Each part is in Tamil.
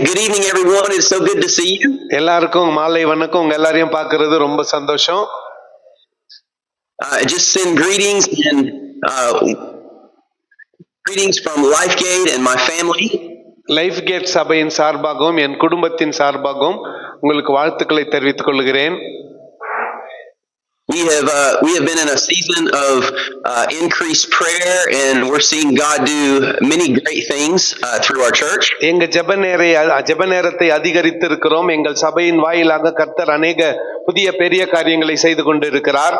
good evening everyone. It's so good to see you. எல்லாருக்கும் மாலை வணக்கம். உங்க எல்லாரையும் பார்க்கிறது ரொம்ப சந்தோஷம். Just send greetings and greetings from LifeGate and my family. LifeGate சபையின் சார்பாகவும் என் குடும்பத்தின் சார்பாகவும் உங்களுக்கு வாழ்த்துக்களை தெரிவித்துக் கொள்கிறேன். We have been in a season of increased prayer, and we're seeing God do many great things through our church. எங்க ஜெப நேரத்தை அதிகரித்திருக்கிறோம். எங்கள் சபையின் வாயிலாக கர்த்தர் அநேக புதிய பெரிய காரியங்களை செய்து கொண்டிருக்கிறார்.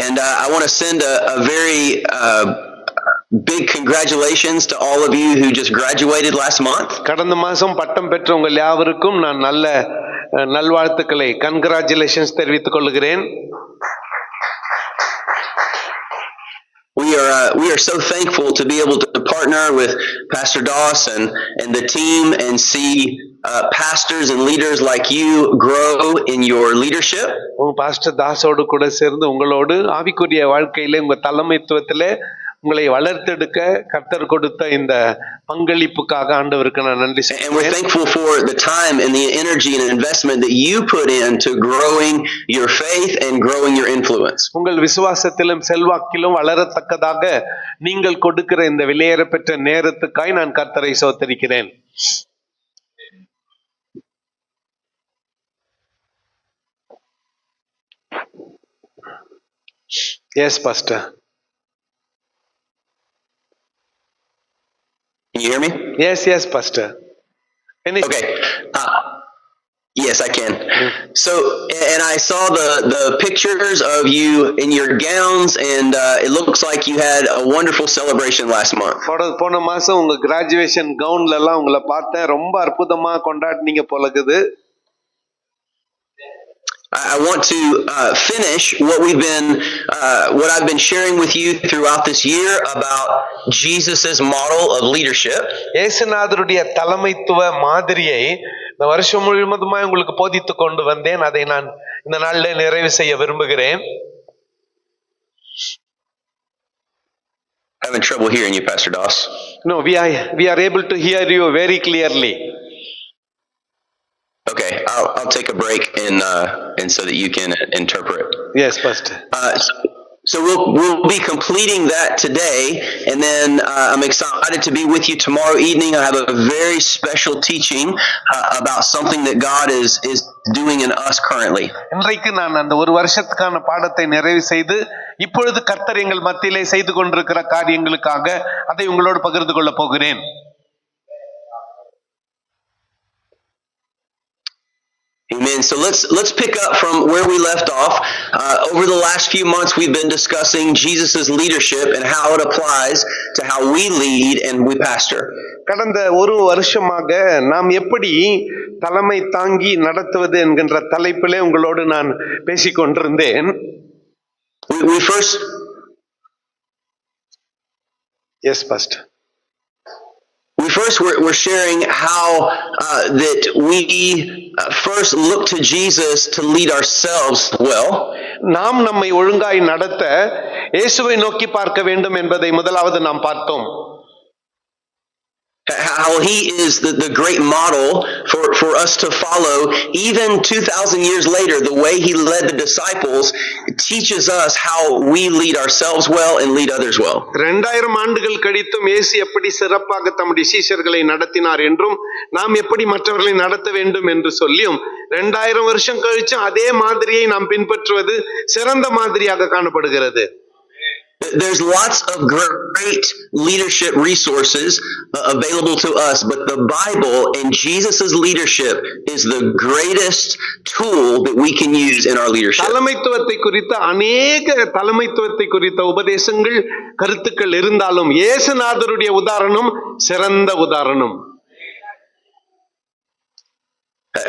And I want to send a very big congratulations to all of you who just graduated last month. கடந்த மாதம் பட்டம் பெற்ற உங்கள் யாவருக்கும் நான் நல்ல நல்வாழ்த்துக்களை கங்க்ராச்சுலேஷன்ஸ் தெரிவித்துக் கொள்கிறேன். We are so thankful to be able to partner with Pastor Doss and the team and see pastors and leaders like you grow in your leadership. Pastor தாஸோடு கூட சேர்ந்து உங்களோடு ஆவிக்குரிய வாழ்க்கையிலே உங்க தலைமைத்துவத்திலே உங்களை வளர்த்தெடுக்க கர்த்தர் கொடுத்த இந்த பங்களிப்புக்காக ஆண்டவருக்கு நான் நன்றி சொல்றேன். And we're thankful for the time and the energy and investment that you put into growing your faith and growing your influence. உங்கள் விசுவாசத்திலும் செல்வாக்கிலும் வளரத்தக்கதாக நீங்கள் கொடுக்கிற இந்த விலையேறப்பெற்ற நேரத்துக்காய் நான் கர்த்தரை ஸ்தோத்திரிக்கிறேன். Yes, Pastor. Can you hear me? Yes, Pastor. Finish. Okay. Yes, I can. So, and I saw the pictures of you in your gowns, and it looks like you had a wonderful celebration last month. போன மாசம் உங்க கிராஜுவேஷன் கவுன்ல எல்லாம் உங்களை பார்த்தேன். ரொம்ப அற்புதமா கொண்டாடினீங்க போலக்குது. I want to finish what I've been sharing with you throughout this year about Jesus's model of leadership. இயேசுநாதருடைய தலைமைத்துவ மாதிரியை இந்த வருஷம் முழுவதுமாய் உங்களுக்கு போதித்து கொண்டு வந்தேன். அதை நான் இந்த நாளிலே நிறைவு செய்ய விரும்புகிறேன். Having trouble hearing you, Pastor Doss. No, we are able to hear you very clearly. Okay, I'll take a break and so that you can interpret. Yes, Pastor. So we'll be completing that today, and then I'm excited to be with you tomorrow evening. I have a very special teaching about something that God is doing in us currently. இன்றைக்கு நான் அந்த ஒரு வருஷத்துக்கான பாடத்தை நிறைவு செய்து இப்பொழுது கர்த்தர் எங்கள் மத்தியிலே செய்து கொண்டிருக்கிற காரியங்களுக்காக அதை உங்களோடு பகிர்ந்து கொள்ள போகிறேன். Amen. So let's pick up from where we left off. Over the last few months, we've been discussing Jesus's leadership and how it applies to how we lead and we pastor. கடந்த ஒரு வருஷமாக நாம் எப்படி தலைமை தாங்கி நடத்துவது என்கின்ற தலைப்பிலே உங்களோடு நான் பேசிக்கொண்டிருந்தேன். We first. Yes, Pastor. We're sharing how that we first look to Jesus to lead ourselves well. நாம் நம்மை ஒழுங்காய் நடத்த இயேசுவை நோக்கி பார்க்க வேண்டும் என்பதை முதலாவது நாம் பார்த்தோம். How he is the great model for us to follow. Even 2,000 years later, the way he led the disciples teaches us how we lead ourselves well and lead others well. 2000 ஆண்டுகள் கழித்தும் இயேசு எப்படி சிறப்பாக தம்முடைய சீஷர்களை நடத்தினார் என்றும் நாம் எப்படி மற்றவர்களை நடத்த வேண்டும் என்று சொல்லியும் 2000 வருஷம் கழிச்சு அதே மாதிரியை நாம் பின்பற்றுவது சிறந்த மாதிரியாக காணப்படுகிறது. There's lots of great leadership resources available to us, but the Bible and Jesus's leadership is the greatest tool that we can use in our leadership. தலைமைத்துவத்தை குறித்த அநேக தலைமைத்துவத்தை குறித்த உபதேசங்கள் கருத்துக்கள் இருந்தாலும் இயேசுநாதருடைய உதாரணம் சிறந்த உதாரணம்.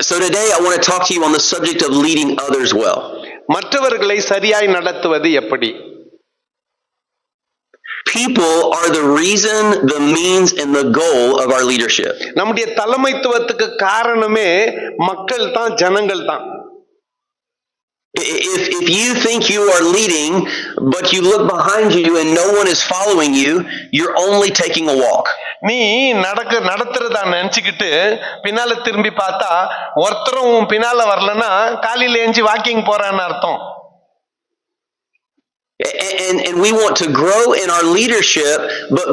So today I want to talk to you on the subject of leading others well. மற்றவர்களை சரியாய் நடத்துவது எப்படி? People are the reason, the means, and the goal of our leadership. நம்முடைய தலைமைத்துவத்துக்கு காரணமே மக்கள் தான், ஜனங்கள் தான். If you think you are leading, but you look behind you and no one is following you, you're only taking a walk. நீ நடத்துறதா நினைச்சுக்கிட்டு பின்னால திரும்பி பார்த்தா ஒருத்தரும் உன் பின்னால வரலன்னா காலையில ஏஞ்சி வாக்கிங் போறான்னு அர்த்தம். And we want to grow in our leadership, but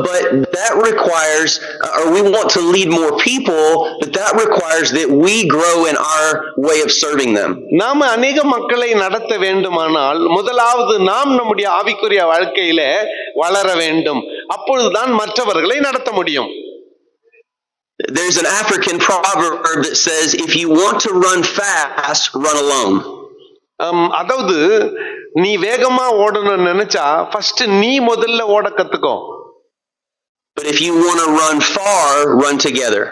that requires, or we want to lead more people, but that requires that we grow in our way of serving them. நாம अनेक மக்களை நடத்த வேண்டுமானால் முதலாவது நாம் நம்முடைய ஆவிக்குரிய வாழ்க்கையில வளர வேண்டும். அப்பொழுதுதான் மற்றவர்களை நடத்த முடியும். There's an African proverb that says, if you want to run fast, run alone. அதாவது நீ வேகமா ஓடணும்னு நினைச்சா ஃபர்ஸ்ட் நீ முதல்ல ஓட கத்துக்கோ. But if you want to run far, run together.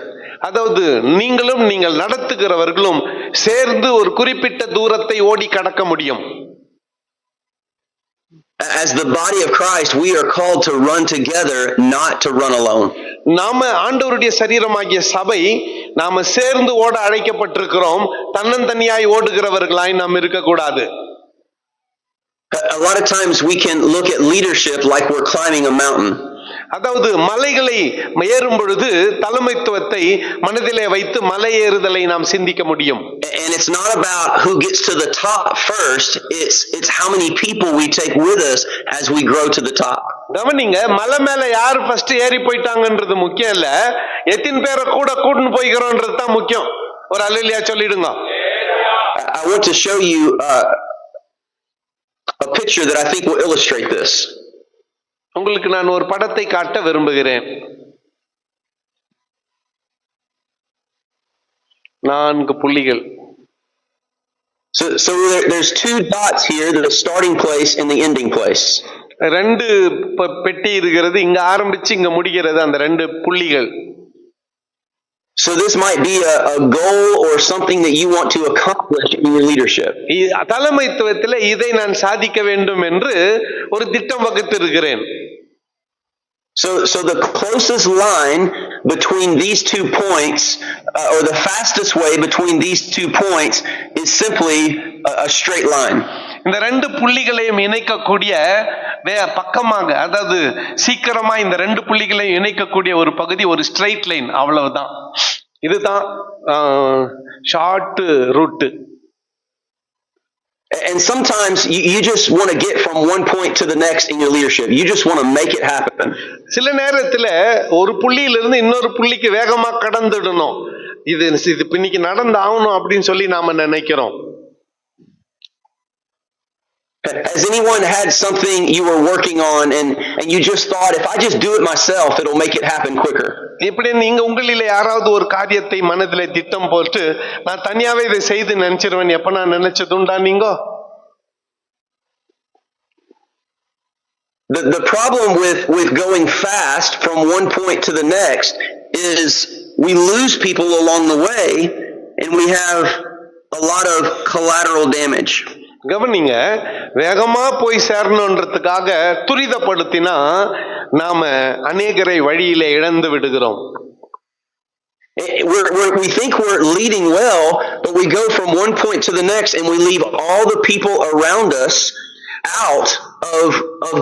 அதாவது நீங்கள் நடத்துகிறவர்களும் சேர்ந்து ஒரு குறிப்பிட்ட தூரத்தை ஓடி கடக்க முடியும். As the body of Christ, we are called to run together, not to run alone. நாம ஆண்டவருடைய சரீரமாகிய சபை நாம சேர்ந்து ஓட அழைக்கப்பட்டிருக்கிறோம். தன்னந்தனியாய் ஓடுகிறவர்களாய் நாம் இருக்கக்கூடாது. A lot of times we can look at leadership like we're climbing a mountain. அதாவது மலைகளை ஏறும் பொழுது தலைமைத்துவத்தை மனதிலே வைத்து மலை ஏறுதலை நாம் சிந்திக்க முடியும். And it's not about who gets to the top first, it's how many people we take with us as we grow to the top. கவனிங்க, மலை மேல யார் ஃபர்ஸ்ட் ஏறி போயிட்டாங்கன்றது முக்கியம் இல்ல, எத்தனை பேரை கூட்டின்னு போய்கிறோம்ன்றது தான் முக்கியம். ஒரு அல்லேலூயா சொல்லிடுங்க. I want to show you a picture that I think will illustrate this. உங்களுக்கு நான் ஒரு படத்தை காட்ட விரும்புகிறேன். 4 புள்ளிகள். So there's 2 dots here, the starting place and the ending place. 2 பெட்டி இருக்கிறது, இங்க ஆரம்பிச்சு இங்க முடிகிறது, அந்த 2 புள்ளிகள். So this might be a goal or something that you want to accomplish in your leadership. தலைமைத்துவத்தில் இதை நான் சாதிக்க வேண்டும் என்று ஒரு திட்டம் வகுத்திருக்கிறேன். So the closest line between these 2 points, or the fastest way between these 2 points, is simply a straight line. இந்த 2 புள்ளிகளையும் இணைக்கக்கூடிய பக்கமாக, அதாவது சீக்கிரமா இந்த 2 புள்ளிகளையும் இணைக்கக்கூடிய ஒரு பகுதி ஒரு ஸ்ட்ரைட் லைன், அவ்வளவுதான். இதுதான் short route. And sometimes you just want to get from one point to the next in your leadership. You just want to make it happen. சில நேரத்துல ஒரு புள்ளியிலிருந்து இன்னொரு புள்ளிக்கு வேகமா கடந்துடணும், இது இன்னைக்கு நடந்து ஆகணும் அப்படின்னு சொல்லி நாம நினைக்கிறோம். Has anyone had something you were working on and you just thought, if I just do it myself, it'll make it happen quicker? இப்படி நீங்க உங்களிலே யாராவது ஒரு காரியத்தை மனதிலே திட்டம் போட்டு நான் தனியாவே இதை செய்து நினைச்சிருவேன் எப்ப நான் நினைச்சதுண்டா நீங்க? The problem with going fast from one point to the next is we lose people along the way and we have a lot of collateral damage. கவனிங்க, வேகமா போய் சேரணுன்றதுக்காக துரிதப்படுத்தினா நாம அநேகரை வழியிலே இழந்து விடுகிறோம். We think we're leading well, but we go from one point to the next and we leave all the people around us out of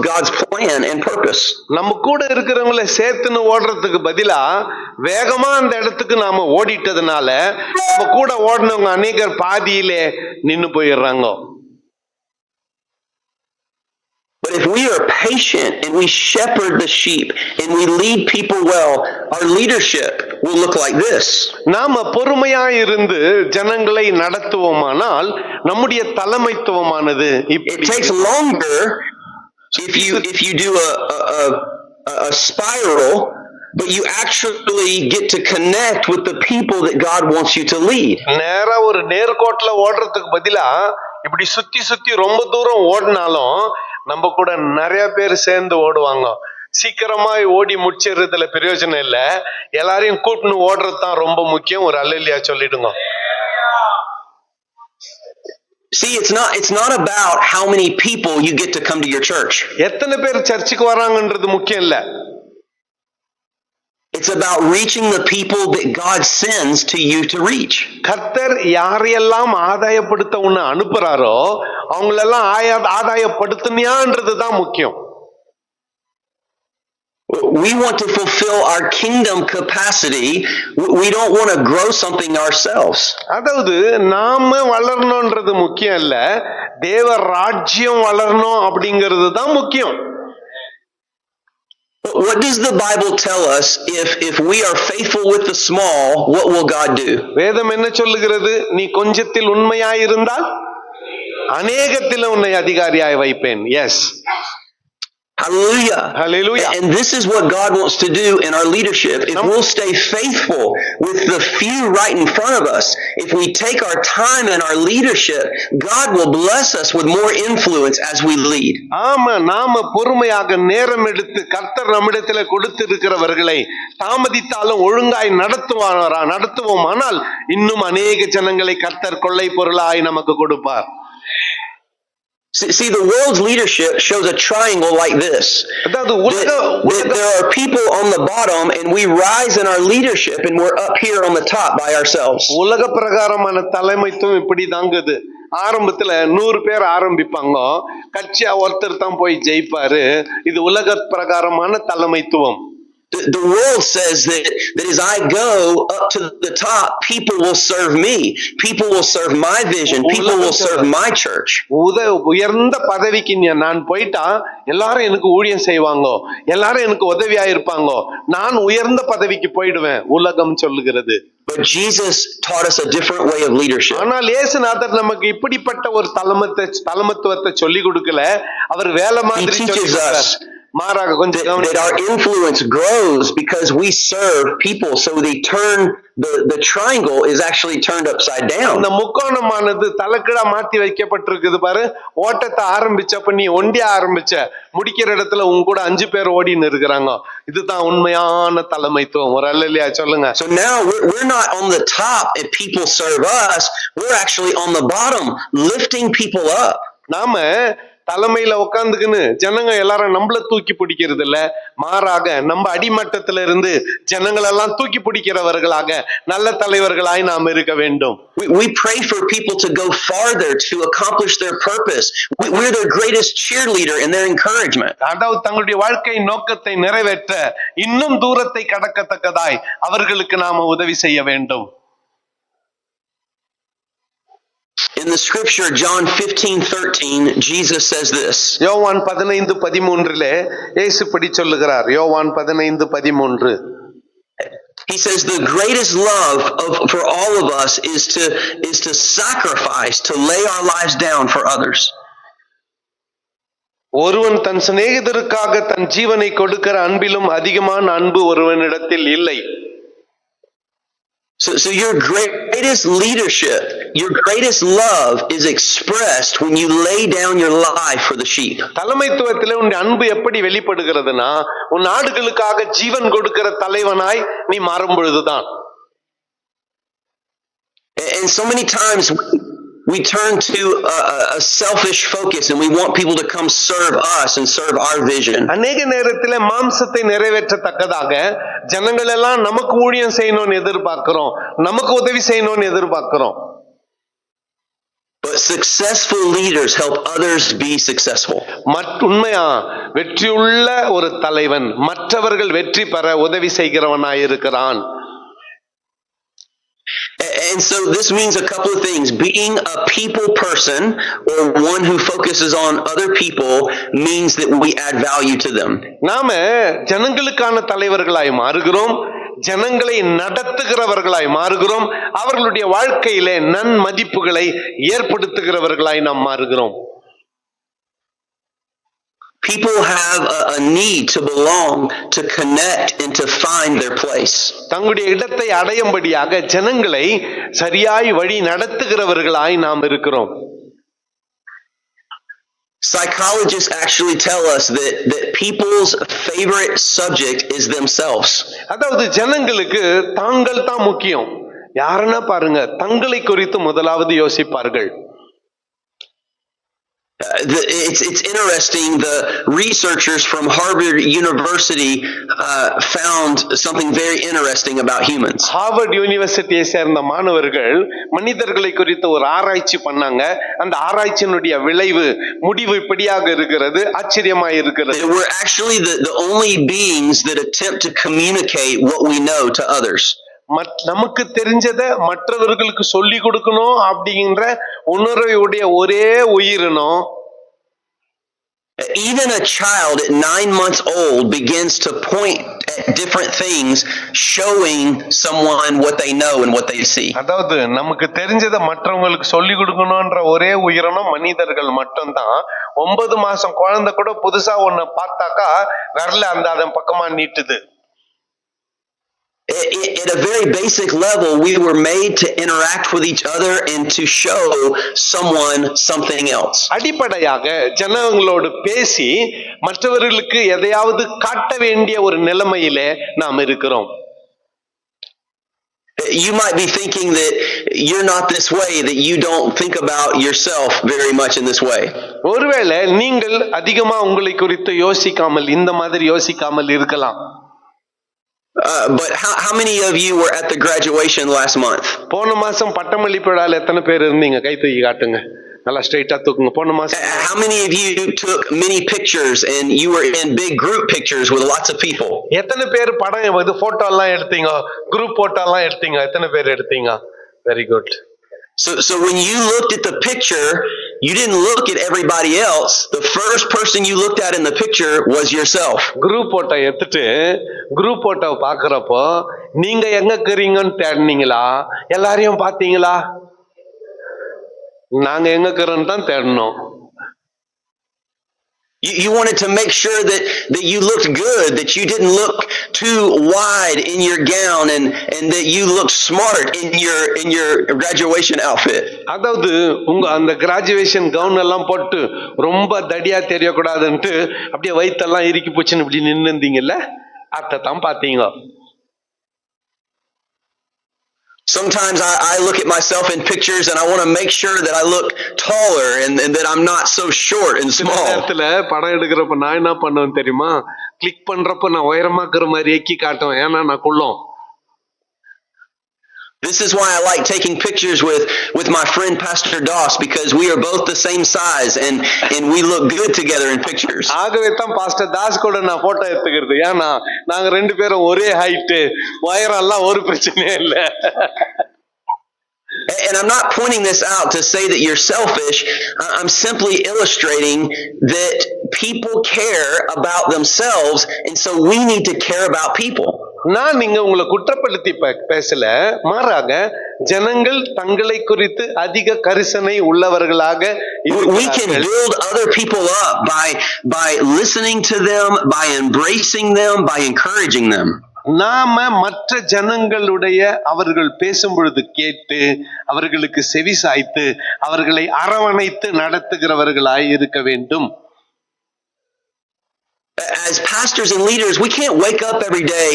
God's plan and purpose. நம்ம கூட இருக்கிறவங்கள சேர்த்துன்னு ஓடுறதுக்கு பதிலா வேகமா அந்த இடத்துக்கு நாம ஓடிட்டதுனால நம்ம கூட ஓடினவங்க அநேகர் பாதியிலே நின்னு போயிடுறாங்க. But if we are patient and we shepherd the sheep and we lead people well, our leadership will look like this. நாம பொறுமையாய் இருந்து ஜனங்களை நடத்துவோமானால் நம்முடைய தலைமைத்துவமானது It takes longer if you do a spiral, but you actually get to connect with the people that God wants you to lead. நேரா ஒரு நேர்கோட்ல ஓடுறதுக்கு பதிலா இப்படி சுத்தி சுத்தி ரொம்ப தூரம் ஓடினாலும் நம்ம கூட நிறைய பேர் சேர்ந்து ஓடுவாங்க. சீக்கிரமா ஓடி முடிச்சிடுறதுல பிரயோஜனம் இல்ல, எல்லாரையும் கூட்டின்னு ஓடுறது தான் ரொம்ப முக்கியம். ஒரு அல்லேலூயா சொல்லிடுங்க. See, it's not about how many people you get to come to your church. எத்தனை பேர் சர்ச்சுக்கு வராங்கன்றது முக்கியம் இல்ல. It's about reaching the people that God sends to you to reach. கர்த்தர் யாரையெல்லாம் ஆதாயப்படுத்த உன்னை அனுப்புறாரோ அவங்களெல்லாம் ஆதாயப்படுத்தினியான்றதுதான் முக்கியம். We want to fulfill our kingdom capacity. We don't want to grow something ourselves. அதாவது நாம வளரணும்ன்றது முக்கியம் இல்ல, தேவ ராஜ்யம் வளரணும் அப்படிங்கிறது தான் முக்கியம். What does the Bible tell us? If we are faithful with the small, what will God do? வேதம் என்ன சொல்லுகிறது? நீ கொஞ்சத்தில் உண்மையாய் இருந்தால் அநேகத்தில் உன்னை அதிகாரியாய் வைப்பேன். Yes, hallelujah, hallelujah. And this is what God wants to do in our leadership. If we'll stay faithful with the few right in front of us, if we take our time in our leadership, God will bless us with more influence as we lead. ஆமா, நாம பொறுமையாக நேரம் எடுத்து கர்த்தர் நம்மிடத்துல கொடுத்திருக்கிறவர்களை தாமதித்தாலும் ஒழுங்காய் நடத்துவோம். ஆனால் இன்னும் அநேக ஜனங்களை கர்த்தர் கொள்ளை பொருளாய் நமக்கு கொடுப்பார். See, the world's leadership shows a triangle like this. That there are people on the bottom and we rise in our leadership and we're up here on the top by ourselves. உலக பிரகாரமான தலைமைத்துவம் இப்படி தாங்குது. ஆரம்பத்துல 100 பேர் ஆரம்பிப்பாங்க, கட்சியா ஒருத்தர் தான் போய் ஜெயிப்பாரு. இது உலக பிரகாரமான தலைமைத்துவம். The world says that as I go up to the top, people will serve me. People will serve my vision. People will serve my church. உயர்ந்த பதவிக்கு நான் போயிட்டா எல்லாரும் எனக்கு ஊழியம் செய்வாங்க, எல்லாரும் எனக்கு உதவியா இருப்பாங்க, நான் உயர்ந்த பதவிக்கு போயிடுவேன் உலகம் சொல்லுகிறது. But Jesus taught us a different way of leadership. ஆனால் இயேசுநாதர் நமக்கு இப்படிப்பட்ட ஒரு தலைமத்துவத்தை சொல்லி கொடுக்கல. அவர் வேலை மாதிரி சொல்லிக்கிறார். மாறாக கொஞ்சம் that our influence grows because we serve people, so they turn the triangle is actually turned upside down. இந்த முக்கோணமானது தலைகீழா மாத்தி வைக்கப்பட்டிருக்குது பாரு. ஓட்டத்தை ஆரம்பிச்சப்ப நீ ஒண்டியா ஆரம்பிச்ச, முடிக்கிற இடத்துல உங்க கூட 5 பேர் ஓடின்னு இருக்கிறாங்க. இதுதான் உண்மையான தலைமைத்துவம். ஒரு அல்லேலூயா சொல்லுங்க. So now we're not on the top and people serve us. We're actually on the bottom lifting people up. நாம தலைமையில உட்கார்ந்துக்குன்னு ஜனங்க எல்லாரும் நம்மள தூக்கி பிடிக்கிறது இல்ல, மாறாக நம்ம அடிமட்டத்தில இருந்து ஜனங்களெல்லாம் தூக்கி பிடிக்கிறவர்களாக நல்ல தலைவர்களாய் நாம் இருக்க வேண்டும். We pray for people to go farther to accomplish their purpose. We're their greatest cheerleader in their encouragement. அதாவது தங்களுடைய வாழ்க்கை நோக்கத்தை நிறைவேற்ற இன்னும் தூரத்தை கடக்கத்தக்கதாய் அவர்களுக்கு நாம உதவி செய்ய வேண்டும். In the scripture, John 15:13, Jesus says this. யோவான் 15:13 இயேசு இப்படி சொல்லுகிறார். யோவான் 15:13. He says the greatest love for all of us is to sacrifice, to lay our lives down for others. ஒருவன் தன் சிநேகிதருக்காக தன் ஜீவனை கொடுக்கிற அன்பிலும் அதிகமான அன்பு ஒருவனிடத்தில் இல்லை. So your greatest leadership, your greatest love is expressed when you lay down your life for the sheep. தலைமைத்துவத்திலே உன் அன்பு எப்படி வெளிப்படுகிறதுனா உன் ஆடுகளுக்காக ஜீவன் கொடுக்கிற தலைவனாய் நீ மாறும் பொழுதுதான். And so many times we turn to a selfish focus and we want people to come serve us and serve our vision. அநேக நேரத்திலே மாம்சத்தை நிறைவேற்றத்தக்கதாக ஜனங்கள் எல்லாம் நமக்கு ஊழியம் செய்யணும்னு எதிர்பார்க்கிறோம், நமக்கு உதவி செய்யணும்னு எதிர்பார்க்கிறோம். But successful leaders help others be successful. உண்மையா வெற்றியுள்ள ஒரு தலைவன் மற்றவர்கள் வெற்றி பெற உதவி செய்கிறவனாய் இருக்கிறான். And so this means a couple of things. Being a people person or one who focuses on other people means that we add value to them. நாம ஜனங்களுக்கான தலைவர்களாய் மாறுகிறோம், ஜனங்களை நடத்துகிறவர்களாய் மாறுகிறோம், அவர்களுடைய வாழ்க்கையிலே நன்மதிப்புகளை ஏற்படுத்துகிறவர்களாய் நாம் மாறுகிறோம். People have a need to belong, to connect and to find their place. தங்களுடைய இடத்தை அடையும்படியாக ஜனங்களை சரியாய் வழி நடத்துகிறவர்களாய் நாம் இருக்கிறோம். Psychologists actually tell us that people's favorite subject is themselves. அதாவது ஜனங்களுக்கு தாங்கள் தான் முக்கியம். யாருன்னா பாருங்க, தங்களை குறித்து முதலாவது யோசிப்பார்கள். It's interesting. The researchers from Harvard University found something very interesting about humans. Harvard யூனிவர்சிட்டியை சேர்ந்த மாணவர்கள் மனிதர்களை குறித்த ஒரு ஆராய்ச்சி பண்ணாங்க. அந்த ஆராய்ச்சியினுடைய விளைவு முடிவு இப்படியாக இருக்கிறது, ஆச்சரியமா இருக்கிறது. We're actually the only beings that attempt to communicate what we know to others. நமக்கு தெரிஞ்சதை மற்றவர்களுக்கு சொல்லி கொடுக்கணும் அப்படிங்கிற உணர்வுடைய ஒரே உயிரினம். Even a child at 9 months old begins to point at different things, showing someone what they know and what they see. அதாவது நமக்கு தெரிஞ்சதை மற்றவங்களுக்கு சொல்லி கொடுக்கணும்ன்ற ஒரே உயிரினம் மனிதர்கள் மட்டும்தான். 9 மாசம் குழந்தை கூட புதுசா ஒண்ணு பார்த்தாக்கா வரல அந்த அதன் பக்கமா நீட்டுது. At a very basic level, we were made to interact with each other and to show someone something else. அடிப்படையாக ஜனங்களோடு பேசி மற்றவர்களுக்கு எதையாவது காட்ட வேண்டிய ஒரு நிலைமையிலே நாம் இருக்கிறோம். You might be thinking that you're not this way, that you don't think about yourself very much in this way. ஒருவேளை நீங்கள் அதிகமா உங்களை குறித்து யோசிக்காமல் இந்த மாதிரி யோசிக்காமல் இருக்கலாம். But how many of you were at the graduation last month? போன மாசம் பட்டமளிப்பு விழால எத்தனை பேர் இருந்தீங்க? கை தூக்கி காட்டுங்க. நல்லா ஸ்ட்ரைட்டா தூக்குங்க. போன மாசம் How many of you took many pictures and you were in big group pictures with lots of people? எத்தனை பேர் படம் இது போட்டோ எல்லாம் எடுத்தீங்க? குரூப் போட்டோ எல்லாம் எடுத்தீங்க? எத்தனை பேர் எடுத்தீங்க? Very good. So when you looked at the picture, you didn't look at everybody else. The first person you looked at in the picture was yourself. Group photo எடுத்துட்டு குரூப் போட்டோவை பாக்குறப்போ நீங்க எங்க இருக்கிறீங்கன்னு தேடினீங்களா? எல்லாரையும் பாத்தீங்களா? நாங்க எங்க இருக்கிறோன்னு தான் தேடணும். You wanted to make sure that you looked good, that you didn't look too wide in your gown, and that you looked smart in your graduation outfit. அதாவது உங்க அந்த கிராஜுவேஷன் கவுன் எல்லாம் போட்டு ரொம்ப தடியா தெரியக்கூடாதுன்ட்டு அப்படியே வயித்தெல்லாம் இறுக்கி போச்சுன்னு இப்படி நின்று இருந்தீங்கல்ல, அதான் பாத்தீங்க. Sometimes I look at myself in pictures and I want to make sure that I look taller and that I'm not so short and small. நேரத்துல படம் எடுக்கிறப்ப நான் என்ன பண்ணுவேன் தெரியுமா? கிளிக் பண்றப்ப நான் உயரமா இருக்கிற மாதிரி ஏக்கி காட்டுவேன். ஏன்னா நான் குள்ளம். This is why I like taking pictures with my friend Pastor Doss, because we are both the same size and we look good together in pictures. ஆகவே தான் பாஸ்டர் தாஸ் கூட நான் போட்டோ எடுத்துக்கிறது. ஏன்னா நாங்க ரெண்டு பேரும் ஒரே ஹைட், உயரம் எல்லாம் ஒரு பிரச்சனையே இல்லை. And I'm not pointing this out to say that you're selfish. I'm simply illustrating that people care about themselves, and so we need to care about people. நான் நீங்க உங்களை குற்றப்படுத்தி பேசல, மாறாக ஜனங்கள் தங்களை குறித்து அதிக கரிசனை உள்ளவர்களாக we can build other people up by listening to them, by embracing them, by encouraging them. நாம மற்ற ஜனங்களுடைய அவர்கள் பேசும் பொழுது கேட்டு அவர்களுக்கு செவி சாய்த்து அவர்களை அரவணைத்து நடத்துகிறவர்களாய் இருக்க வேண்டும். As pastors and leaders, we can't wake up every day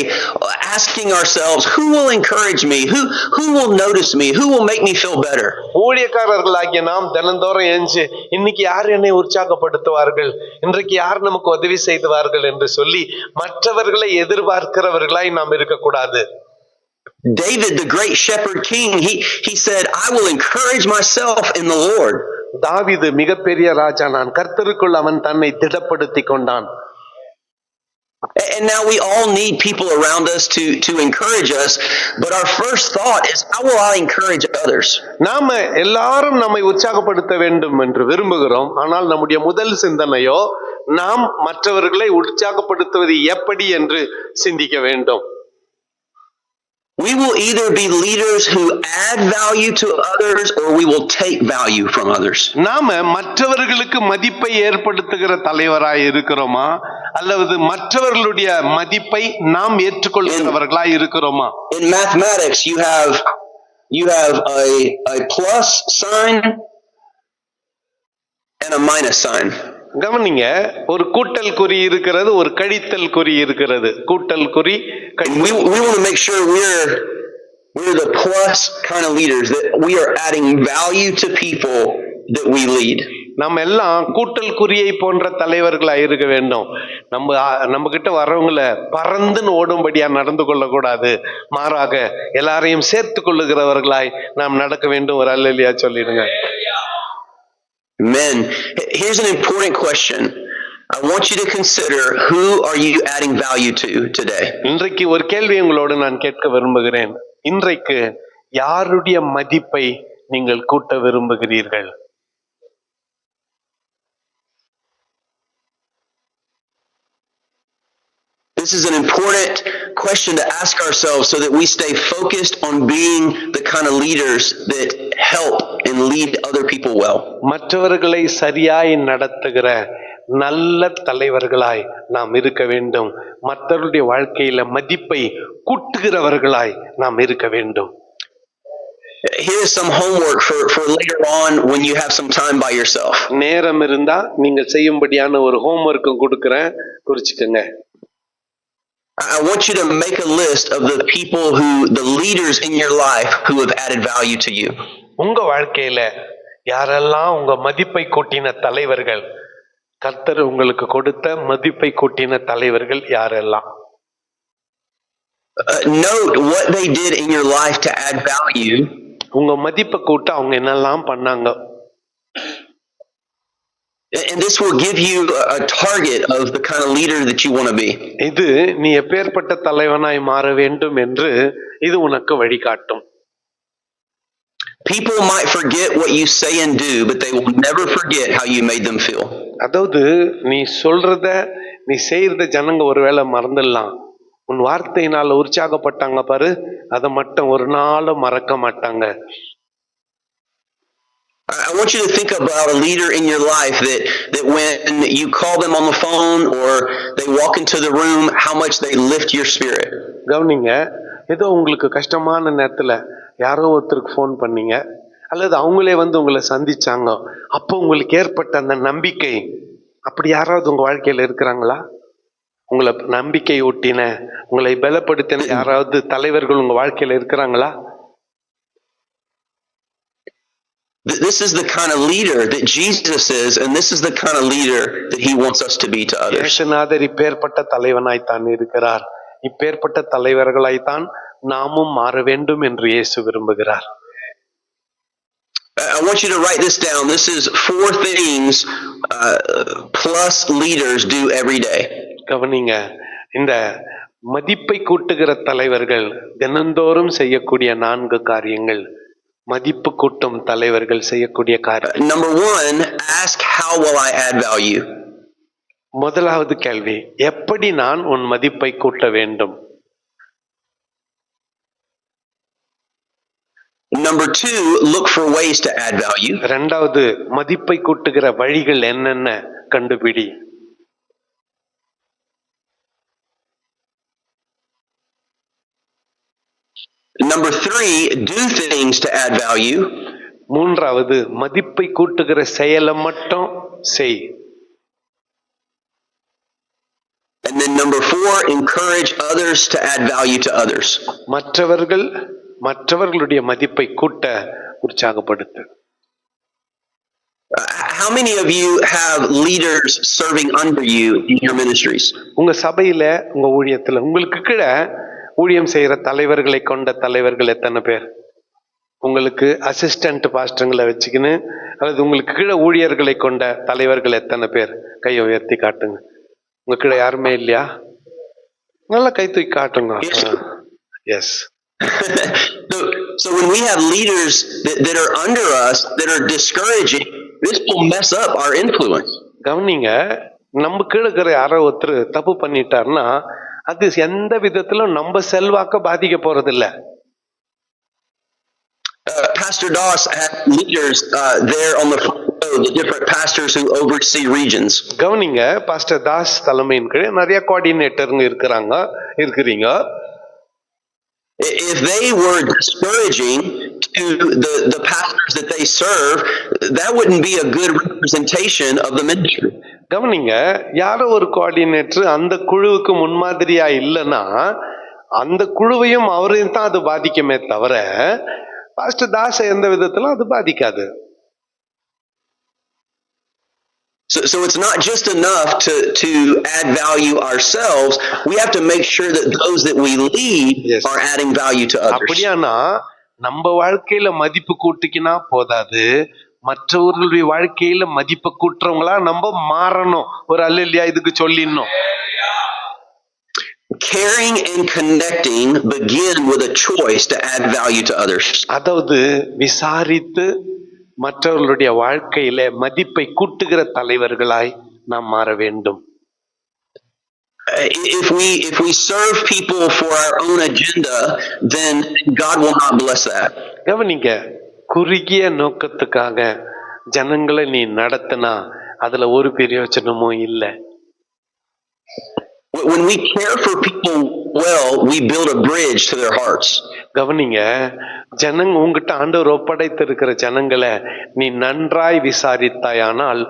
asking ourselves, who will encourage me? Who will notice me? Who will make me feel better? ஊழியக்காரர்களாகிய நாம் தினந்தோறும் எழுந்து இன்னைக்கு யார் என்னை உற்சாகப்படுத்துவார்கள், இன்றைக்கு யார் நமக்கு உதவி செய்வார்கள் என்று சொல்லி மற்றவர்களை எதிர்பார்க்கிறவர்களாய் நாம் இருக்கக்கூடாது. David, the great shepherd king, he said, I will encourage myself in the Lord. தாவீது மிகப்பெரிய ராஜா, நான் கர்த்தருக்குள் அவன் தன்னை திடப்படுத்தி கொண்டான். And now we all need people around us to encourage us, but our first thought is, how will I encourage others? நாம எல்லாரும் நம்மை உற்சாகப்படுத்த வேண்டும் என்று விரும்புகிறோம். ஆனால் நம்முடைய முதல் சிந்தனையோ நாம் மற்றவர்களை உற்சாகப்படுத்துவது எப்படி என்று சிந்திக்க வேண்டும். We will either be leaders who add value to others, or we will take value from others. நாம மற்றவர்களுக்கு மதிப்பை ஏற்படுத்துகிற தலைவராய் இருக்கிறோமா, அல்லது மற்றவர்களுடைய மதிப்பை நாம் ஏற்றுக்கொள்கிறவர்களாய் இருக்கிறோமா? In mathematics, you have a plus sign and a minus sign. கவனிங்க, ஒரு கூட்டல் குறி இருக்கிறது, ஒரு கழித்தல் குறி இருக்கிறது. கூட்டல் குறி. We want to make sure we're the plus kind of leaders, that we are adding value to people that we lead. நம்ம எல்லாம் கூட்டல் குறியை போன்ற தலைவர்களா இருக்க வேண்டும். நம்ம கிட்ட வர்றவங்கள பறந்துன்னு ஓடும்படியா நடந்து கொள்ளக்கூடாது. மாறாக எல்லாரையும் சேர்த்து கொள்ளுகிறவர்களாய் நாம் நடக்க வேண்டும். ஒரு அல்லேலூயா சொல்லிடுங்க. Amen. Here's an important question. I want you to consider, who are you adding value to today? இன்றைக்கு ஒரு கேள்வி உங்களோடு நான் கேட்க விரும்புகிறேன். இன்றைக்கு யாருடைய மதிப்பை நீங்கள் கூட்ட விரும்புகிறீர்கள்? This is an important question to ask ourselves so that we stay focused on being the kind of leaders that help and lead other people well. மற்றவர்களை சரியாய் நடத்துகிற நல்ல தலைவர்களாய் நாம் இருக்க வேண்டும். மற்றவருடைய வாழ்க்கையில மதிப்பை கூட்டுகிறவர்களாய் நாம் இருக்க வேண்டும். Here's some homework for later on when you have some time by yourself. நேரம் இருந்தா நீங்க செய்யும்படியான ஒரு ஹோம்வொர்க்கும் கொடுக்கிறேன், குறிச்சுக்கங்க. I want you to make a list of the people the leaders in your life who have added value to you. உங்க வாழ்க்கையில யாரெல்லாம் உங்க மதிப்பை கூட்டின தலைவர்கள், கர்த்தர் உங்களுக்கு கொடுத்த மதிப்பை கூட்டின தலைவர்கள் யாரெல்லாம்? Note what they did in your life to add value. உங்க மதிப்பை கூட்ட அவங்க என்னெல்லாம் பண்ணாங்க. And this will give you a target of the kind of leader that you want to be. இது நீ எப்பேற்பட்ட தலைவனாய் மாற வேண்டும் என்று இது உனக்கு வழிகாட்டும். People might forget what you say and do, but they will never forget how you made them feel. அதாவது நீ சொல்றத நீ செய்யறத ஜனங்க ஒருவேளை மறந்துடலாம். உன் வார்த்தையினால உற்சாகப்பட்டாங்க பாரு, அதை மட்டும் ஒரு நாளும் மறக்க மாட்டாங்க. I want you to think about a leader in your life that when you call them on the phone or they walk into the room, how much they lift your spirit. கவனிங்க, ஏதோ உங்களுக்கு கஷ்டமான நேரத்துல யாரோ ஒருத்தருக்கு ஃபோன் பண்ணீங்க, அல்லது அவங்களே வந்து உங்களை சந்திச்சாங்க, அப்போ உங்களுக்கு ஏற்பட்ட அந்த நம்பிக்கை, அப்படி யாராவது உங்க வாழ்க்கையில இருக்கிறாங்களா? உங்களை நம்பிக்கை ஊட்டின, உங்களை பலப்படுத்தின யாராவது தலைவர்கள் உங்க வாழ்க்கையில இருக்கிறாங்களா? This is the kind of leader that Jesus is, and this is the kind of leader that he wants us to be to others. இயேசுநாதர் இப்பேற்பட்ட தலைவனாய் தான் இருக்கிறார். இப்பேற்பட்ட தலைவர்களாய் தான் நாமும் மாற வேண்டும் என்று இயேசு விரும்புகிறார். I want you to write this down. This is 4 things plus leaders do every day. கவனிங்க, இந்த மதிப்பை கூட்டுகிற தலைவர்கள் தினந்தோறும் செய்யக்கூடிய 4 காரியங்கள். மதிப்பு கூட்டும் தலைவர்கள் செய்யக்கூடிய காரியம். Number 1, ask how will I add value? முதலாவது கேள்வி, எப்படி நான் உன் மதிப்பை கூட்ட வேண்டும்? Number 2, look for ways to add value. இரண்டாவது, மதிப்பை கூட்டுகிற வழிகள் என்னென்ன கண்டுபிடி. Number 3, do things to add value. மூன்றாவது, மதிப்பை கூட்டுகிற செயலை மட்டும் செய். And then number 4, encourage others to add value to others. மற்றவர்களுடைய மதிப்பை கூட்ட உற்சாகப்படுத்து. How many of you have leaders serving under you in your ministries? உங்க சபையில, உங்க ஊழியத்துல, உங்களுக்கு கீழே ஊழியம் செய்யற தலைவர்களை கொண்ட தலைவர்கள் எத்தனை பேர்? உங்களுக்கு அசிஸ்டன்ட் பாஸ்டர்களை வச்சுக்கின்னு, அல்லது உங்களுக்கு கீழே ஊழியர்களை கொண்ட தலைவர்கள் எத்தனை பேர்? கையை உயர்த்தி காட்டுங்க. உங்க கீழே யாருமே இல்லையா? நல்லா கை தூக்கி காட்டுங்க. S. So when we have leaders that are under us that are discouraging, this will mess up our influence. கவனிங்க, நம்ம கீழே இருக்கிற யாரோ ஒருத்தர் தப்பு பண்ணிட்டாருன்னா அது எந்த விதத்திலும் நம்ம செல்வாக்க பாதிக்க போறதில்ல. Pastor Doss had leaders there on the different pastors who oversee regions. கவனிங்க, பாஸ்டர் தாஸ் தலைமையின் கீழே நிறைய கோஆர்டினேட்டருங்க இருக்கிறீங்க. If they were discouraging to the pastors that they serve, that wouldn't be a good representation of the ministry. கவனிங்க, யாரோ ஒரு கோஆர்டினேட்டர் அந்த குழுவுக்கு முன்மாதிரியா இல்லைன்னா அந்த குழுவையும் அவரையும் தான் அது பாதிக்குமே தவிர பாஸ்டர் தாஸ் எந்த விதத்திலும் அது பாதிக்காது. So it's not just enough to add value ourselves. We have to make sure that those that we lead Yes. are adding value to others. அப்படியானா நம்ம வாழ்க்கையில மதிப்பு கூட்டிக்கினா போதாது, மற்றவர்களுடைய வாழ்க்கையில மதிப்பு கூட்டுறவங்களா நம்ம மாறணும். ஒரு அல்லேலூயா இதுக்கு சொல்லிடணும். Caring and connecting begin with a choice to add value to others. அதாவது விசாரித்து மற்றவர்களுடைய வாழ்க்கையில மதிப்பை கூட்டுகிற தலைவர்களாய் நாம் மாற வேண்டும். If we serve people for our own agenda, then God will not bless that. கவனிங்க, குறுகிய நோக்கத்துக்காக ஜனங்களை நீ நடத்தினா அதுல ஒரு பிரயோஜனமும் இல்லை. When we care for people well, we build a bridge to their hearts. கவனிங்க, உங்ககிட்ட ஆண்டவர் ஒப்படைத்திருக்கிற ஜனங்களை நீ நன்றாய் விசாரித்தாயானால்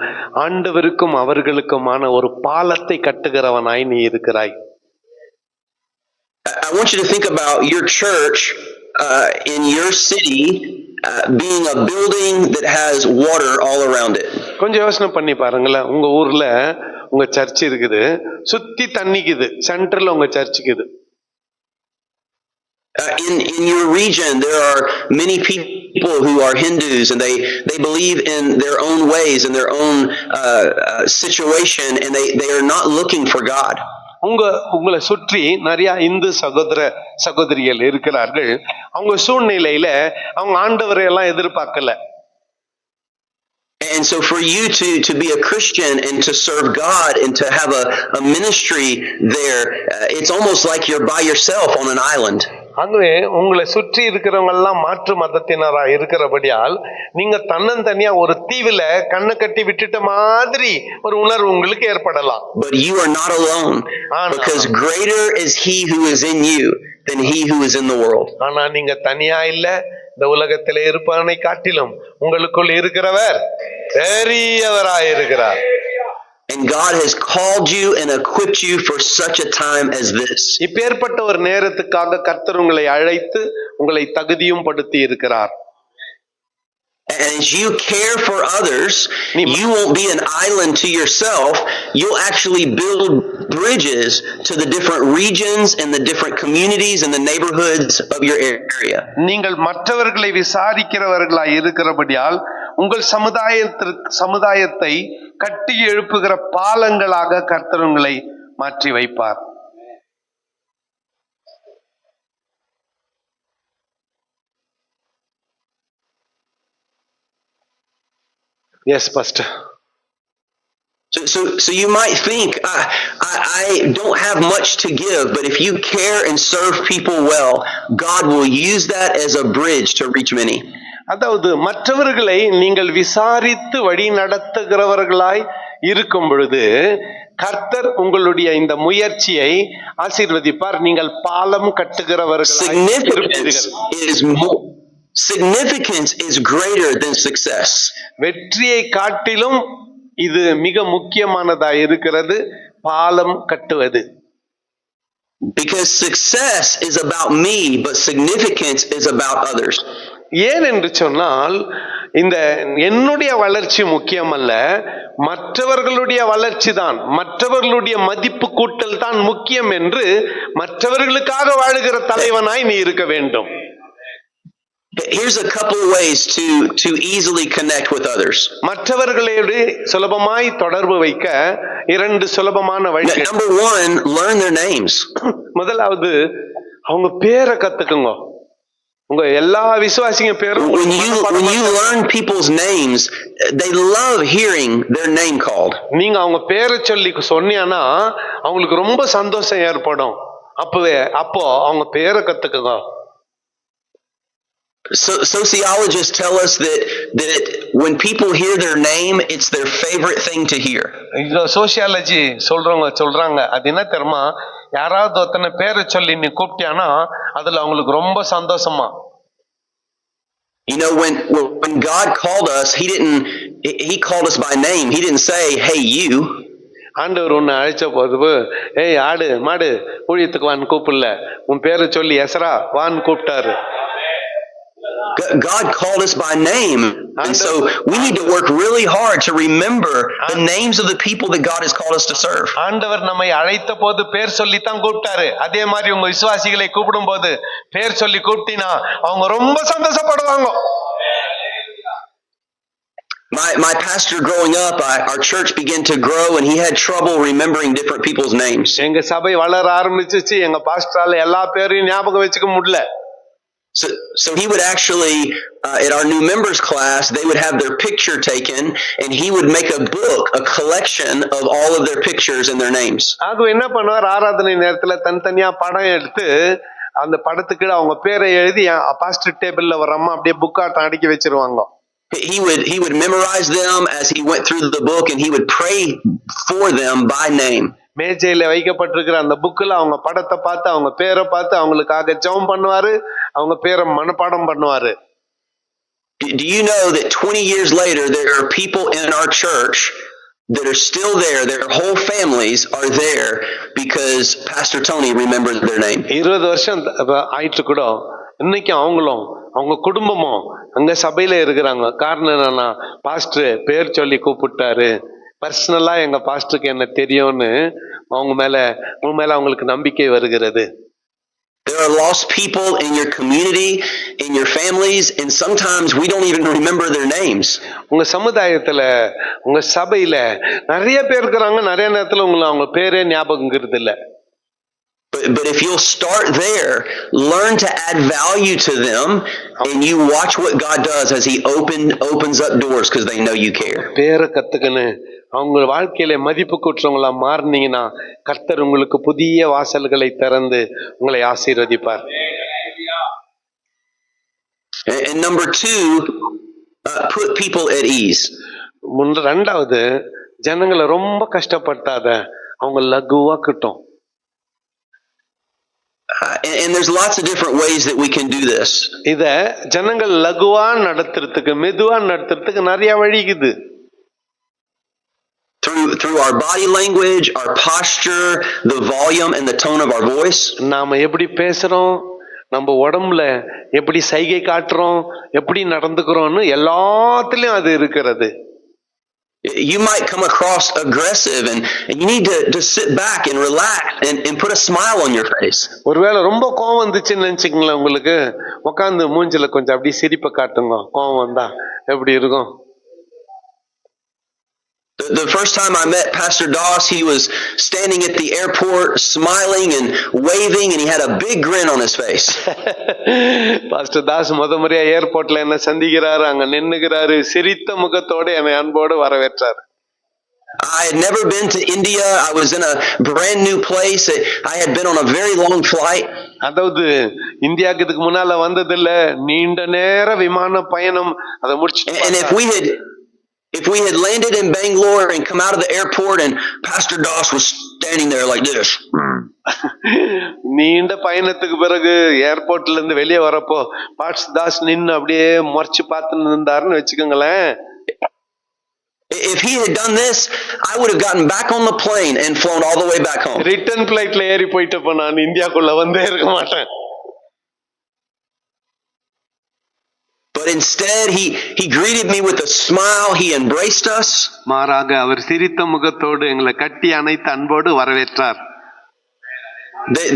ஆண்டவருக்கும் அவர்களுக்குமான ஒரு பாலத்தை கட்டுகிறவனாய் நீ இருக்கிறாய். I want you to think about your church in your city being a building that has water all around it. கொஞ்சம் யோசனை பண்ணி பாருங்களேன். உங்க ஊர்ல உங்க சர்ச் இருக்குது, சுத்தி தண்ணிக்குது, சென்டர்ல உங்க சர்ச்சுக்குது. In your region, there are many people who are Hindus, and they believe in their own ways and their own situation, and they are not looking for God. உங்களை சுற்றி நிறைய இந்து சகோதரிகள் இருக்கிறார்கள். அவங்க சூழ்நிலையில அவங்க ஆண்டவரை எல்லாம் எதிர்பார்க்கல. And so for you to be a Christian and to serve God and to have a ministry there, it's almost like you're by yourself on an island. ஆகவே உங்களை சுற்றி இருக்கிறவங்க எல்லாம் மாற்று மதத்தினரா இருக்கிறபடியால் நீங்க தன்னந்தனியா ஒரு தீவுல கண்ணை கட்டி விட்டுட்ட மாதிரி ஒரு உணர்வு உங்களுக்கு ஏற்படலாம். But you are not alone, because greater is He who is in you than he who is in the world. ஆனா நீங்க தனியா இல்ல, இந்த உலகத்திலே இருப்பவனை காட்டிலும் உங்களுக்குள் இருக்கிறவர் பெரியவராய் இருக்கிறார். And God has called you and equipped you for such a time as this. இப்பேற்பட்ட ஒரு நேரத்துக்காக கர்த்தர் உங்களை அழைத்து உங்களை தகுதியும் படுத்தி இருக்கிறார். And as you care for others, you won't be an island to yourself. You'll actually build bridges to the different regions and the different communities and the neighborhoods of your area. நீங்கள் மற்றவர்களை விசாரிக்கிறவர்களாய் இருக்கிறபடியால் உங்கள் சமுதாயத்தை கட்டி எழுப்புகிற பாலங்களாக கர்த்தர் உங்களை மாற்றி வைப்பார். Yes, Pastor. So you might think, I don't have much to give, but if you care and serve people well, God will use that as a bridge to reach many. அதாவது மற்றவர்களை நீங்கள் விசாரித்து வழி நடத்துகிறவர்களாய் இருக்கும் பொழுது கர்த்தர் உங்களுடைய இந்த முயற்சியை ஆசீர்வதிப்பார். நீங்கள் பாலம் கட்டுகிறவர்களாய் இருப்பீர்கள். Significance is greater than success. வெற்றியை காட்டிலும் இது மிக முக்கியமானதா இருக்கிறது, பாலம் கட்டுவது. Because success is about me, but significance is about others. ஏன் என்று சொன்னால் இந்த என்னுடைய வளர்ச்சி முக்கியமல்ல, மற்றவர்களுடைய வளர்ச்சி தான், மற்றவர்களுடைய மதிப்பு கூட்டல் தான் முக்கியம் என்று மற்றவர்களுக்காக வாழுகிற தலைவனாய் நீ இருக்க வேண்டும். Here's a couple of ways to easily connect with others. மற்றவர்களோடு சுலபமாய் தொடர்பு வைக்க இரண்டு சுலபமான வழிகள். Number one, learn their names. முதலாவது அவங்க பேரை கத்துக்குங்க. உங்க எல்லா விசுவாசிங்க பேரும் when you learn people's names, they love hearing their name called. நீங்க அவங்க பேரை சொல்லி சொன்னீங்கன்னா அவங்களுக்கு ரொம்ப சந்தோஷம் ஏற்படும். அப்போ அவங்க பேரை கத்துக்குங்க. Sociologists tell us that when people hear their name, it's their favorite thing to hear. Sociology சொல்றாங்க அது என்ன தெரியுமா, யாராவது ஒருத்தனை பேரை சொல்லி நீ கூப்பிட்டியானா அதுல அவங்களுக்கு ரொம்ப சந்தோஷமா. You know, when God called us, he called us by name. He didn't say, "Hey you." ஆண்டவர் உன்னை அழைச்ச போது, ஏய் ஆடு மாடு ஊழியத்துக்கு வான்னு கூப்பிடல, உன் பேரை சொல்லி எசரா வான்னு கூப்பிட்டாரு. God called us by name. And so we need to work really hard to remember the names of the people that God has called us to serve. ஆண்டவர் நம்மை அழைத்த போது பேர் சொல்லித்தான் கூப்பிட்டாரு. அதே மாதிரி உங்க விசுவாசிகளை கூப்பிடும் போது பேர் சொல்லி கூப்பிட்டினா அவங்க ரொம்ப சந்தோஷப்படுவாங்க. My pastor growing up, our church began to grow and he had trouble remembering different people's names. எங்க சபை வளர ஆரம்பிச்சிச்சு. எங்க பாஸ்டரால எல்லா பேரையும் ஞாபகம் வச்சுக்க முடியல. So he would actually, at our new members class, they would have their picture taken and he would make a book, a collection of all of their pictures and their names. ஆக என்ன பண்ணுவார், ஆராதனை நேரத்துல தனித்தனியா படம் எடுத்து அந்த படத்துக்கு அவங்க பேரை எழுதி பாஸ்டர் டேபிள்ல வரமா அப்படியே புக்காட்டம் அடுக்கி வச்சிருவாங்க. He would memorize them as he went through the book and he would pray for them by name. மேஜையில வைக்கப்பட்டிருக்கிற அந்த புக்ல அவங்க படத்தை பார்த்து அவங்க பேரை பார்த்து அவங்களுக்காக ஜெபம் பண்ணுவாரு, அவங்க பேரை மனப்பாடம் பண்ணுவாரு. Do you know that 20 years later there are people in our church that are still there, their whole families are there because Pastor Tony remembered their name. 20 வருஷம் ஆயிட்டு கூட இன்னைக்கு அவங்களும் அவங்க குடும்பமும் அங்க சபையில இருக்கிறாங்க. காரணம் என்னன்னா, பாஸ்டர் பேர் சொல்லி கூப்பிட்டாரு, பர்சனலா எங்க பாஸ்டருக்கு என்ன தெரியும்னு உங்க மேல அவங்களுக்கு நம்பிக்கை வருகிறது. There are lost people in your community, in your families, and sometimes we don't even remember their names. உங்க சமுதாயத்துல உங்க சபையில நிறைய பேர் இருக்கிறாங்க, நிறைய நேரத்துல அவங்க பேரே ஞாபகம் இல்ல. But if you'll start there, learn to add value to them, and you watch what God does as He opens up doors because they know you care. பேரை கத்துக்கன்னு அவங்க வாழ்க்கையில மதிப்பு கூற்றவங்களா மாறினீங்கன்னா கர்த்தர் உங்களுக்கு புதிய வாசல்களை திறந்து உங்களை ஆசீர்வதிப்பார். And number 2, put people at ease. ரெண்டாவது, ஜனங்களை ரொம்ப கஷ்டப்படுத்தாத, அவங்க லகுவாக்கட்டும். And there's lots of different ways that we can do this. இத ஜனங்கள் லகுவா நடத்துறதுக்கு, மெதுவா நடத்துறதுக்கு நிறைய வழி இருக்குது. Through our body language, our posture, the volume and the tone of our voice. நாம எப்படி பேசுறோம், நம்ம உடம்புல எப்படி சைகை காட்டுறோம், எப்படி நடந்துக்கிறோம்னு எல்லாத்துலயும் அது இருக்கிறது. You might come across aggressive and you need to sit back and relax and put a smile on your face. ஒருவேளை ரொம்ப கோவம் வந்துச்சுன்னு நினைச்சுக்கங்களேன், உங்களுக்கு உட்கார்ந்து மூஞ்சில கொஞ்சம் அப்படி சிரிப்பை காட்டுங்க. கோவம் வந்தா எப்படி இருக்கும்? The first time I met Pastor Doss, he was standing at the airport smiling and waving and he had a big grin on his face. Pastor Das முறையா ஏர்போர்ட்ல என்ன சந்திக்கிறாரு, அங்க நின்னுகிறாரு, சிரித்த முகத்தோட என்னை அன்போடு வரவேற்றார். I had never been to India. I was in a brand new place. I had been on a very long flight. அதாவது இந்தியாவுக்கு இதுக்கு முன்னால வந்ததில்ல, நீண்ட நேர விமான பயணம் அதை முடிச்சு. And if we had landed in Bangalore and come out of the airport and Pastor Doss was standing there like this. நீண்ட பயணத்துக்கு பிறகு ஏர்போர்ட்ல இருந்து வெளியே வரப்போ பாஸ்டர் தாஸ் நின்னு அப்படியே முறைச்சு பார்த்து இருந்தாருன்னு வச்சுக்கோங்களேன். If he had done this, I would have gotten back on the plane and flown all the way back home. Return ஃளைட்ல ஏறி போயிட்டப்ப நான் இந்தியாக்குள்ள வந்தே இருக்க மாட்டேன். But instead, he greeted me with a smile. He embraced us. மாறாக அவர் சிரித்த முகத்தோடு எங்களை கட்டி அணைத்து அன்போடு வரவேற்றார்.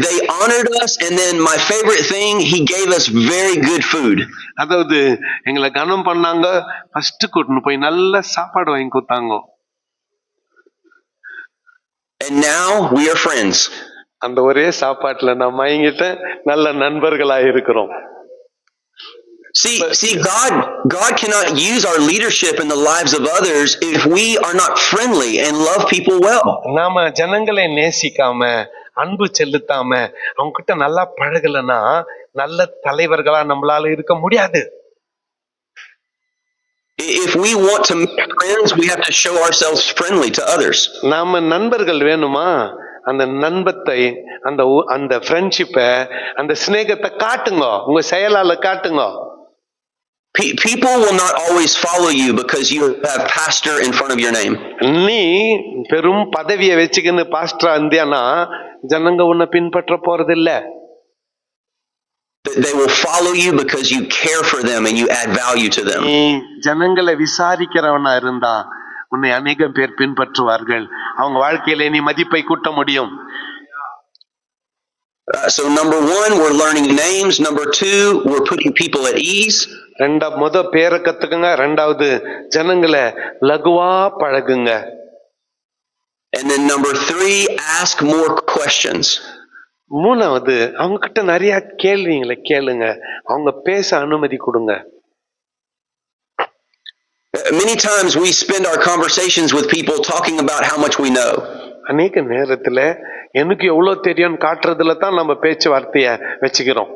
They honored us, and then my favorite thing, he gave us very good food. அதாவது எங்களை கனம் பண்ணாங்க, ஃபர்ஸ்ட் கூட்டிட்டு போய் நல்ல சாப்பாடு வாங்கி கொடுத்தாங்க. And now we are friends. அந்த ஒரே சாப்பாட்டுல நான் மயங்கிட்டு நல்ல நண்பர்களா இருக்கிறோம். See, God cannot use our leadership in the lives of others if we are not friendly and love people well. நாம ஜனங்களை நேசிக்காம, அன்பு செலுத்தாம, அவங்க கிட்ட நல்லா பழகலனா நல்ல தலைவர்களா நம்மளால இருக்க முடியாது. If we want to make friends, we have to show ourselves friendly to others. நாம நண்பர்கள் வேணுமா, அந்த நண்பத்தை, அந்த ஃப்ரெண்ட்ஷிப்பை, அந்த ஸ்நேகத்தை காட்டுங்க, உங்க செயலால காட்டுங்க. People will not always follow you because you have pastor in front of your name. நீ பெரும் பதவியை வச்சுக்கின்னு பாஸ்டரா இருந்தியானா ஜனங்க உன்னை பின்பற்ற போறது இல்ல. they will follow you because you care for them and you add value to them. நீ ஜனங்களை விசாரிக்கிறவனா இருந்தா உன்னை அநேகம் பேர் பின்பற்றுவார்கள். அவங்க வாழ்க்கையில நீ மதிப்பை கூட்ட முடியும். So number one, we're learning names. Number two, we're putting people at ease. முத பேரை கத்துக்குங்க. ரெண்டாவது ஜனங்களை லகுவா பழகுங்க. And then number three, ask more questions. மூணாவது அவங்க கிட்ட நிறைய கேள்விங்களை கேளுங்க. அவங்க பேச அனுமதி கொடுங்க. Many times we spend our conversations with people talking about how much we know. அநேக நேரத்துல எனக்கு எவ்வளவு தெரியும் காட்டுறதுல தான் நம்ம பேச்சுவார்த்தைய வச்சுக்கிறோம்.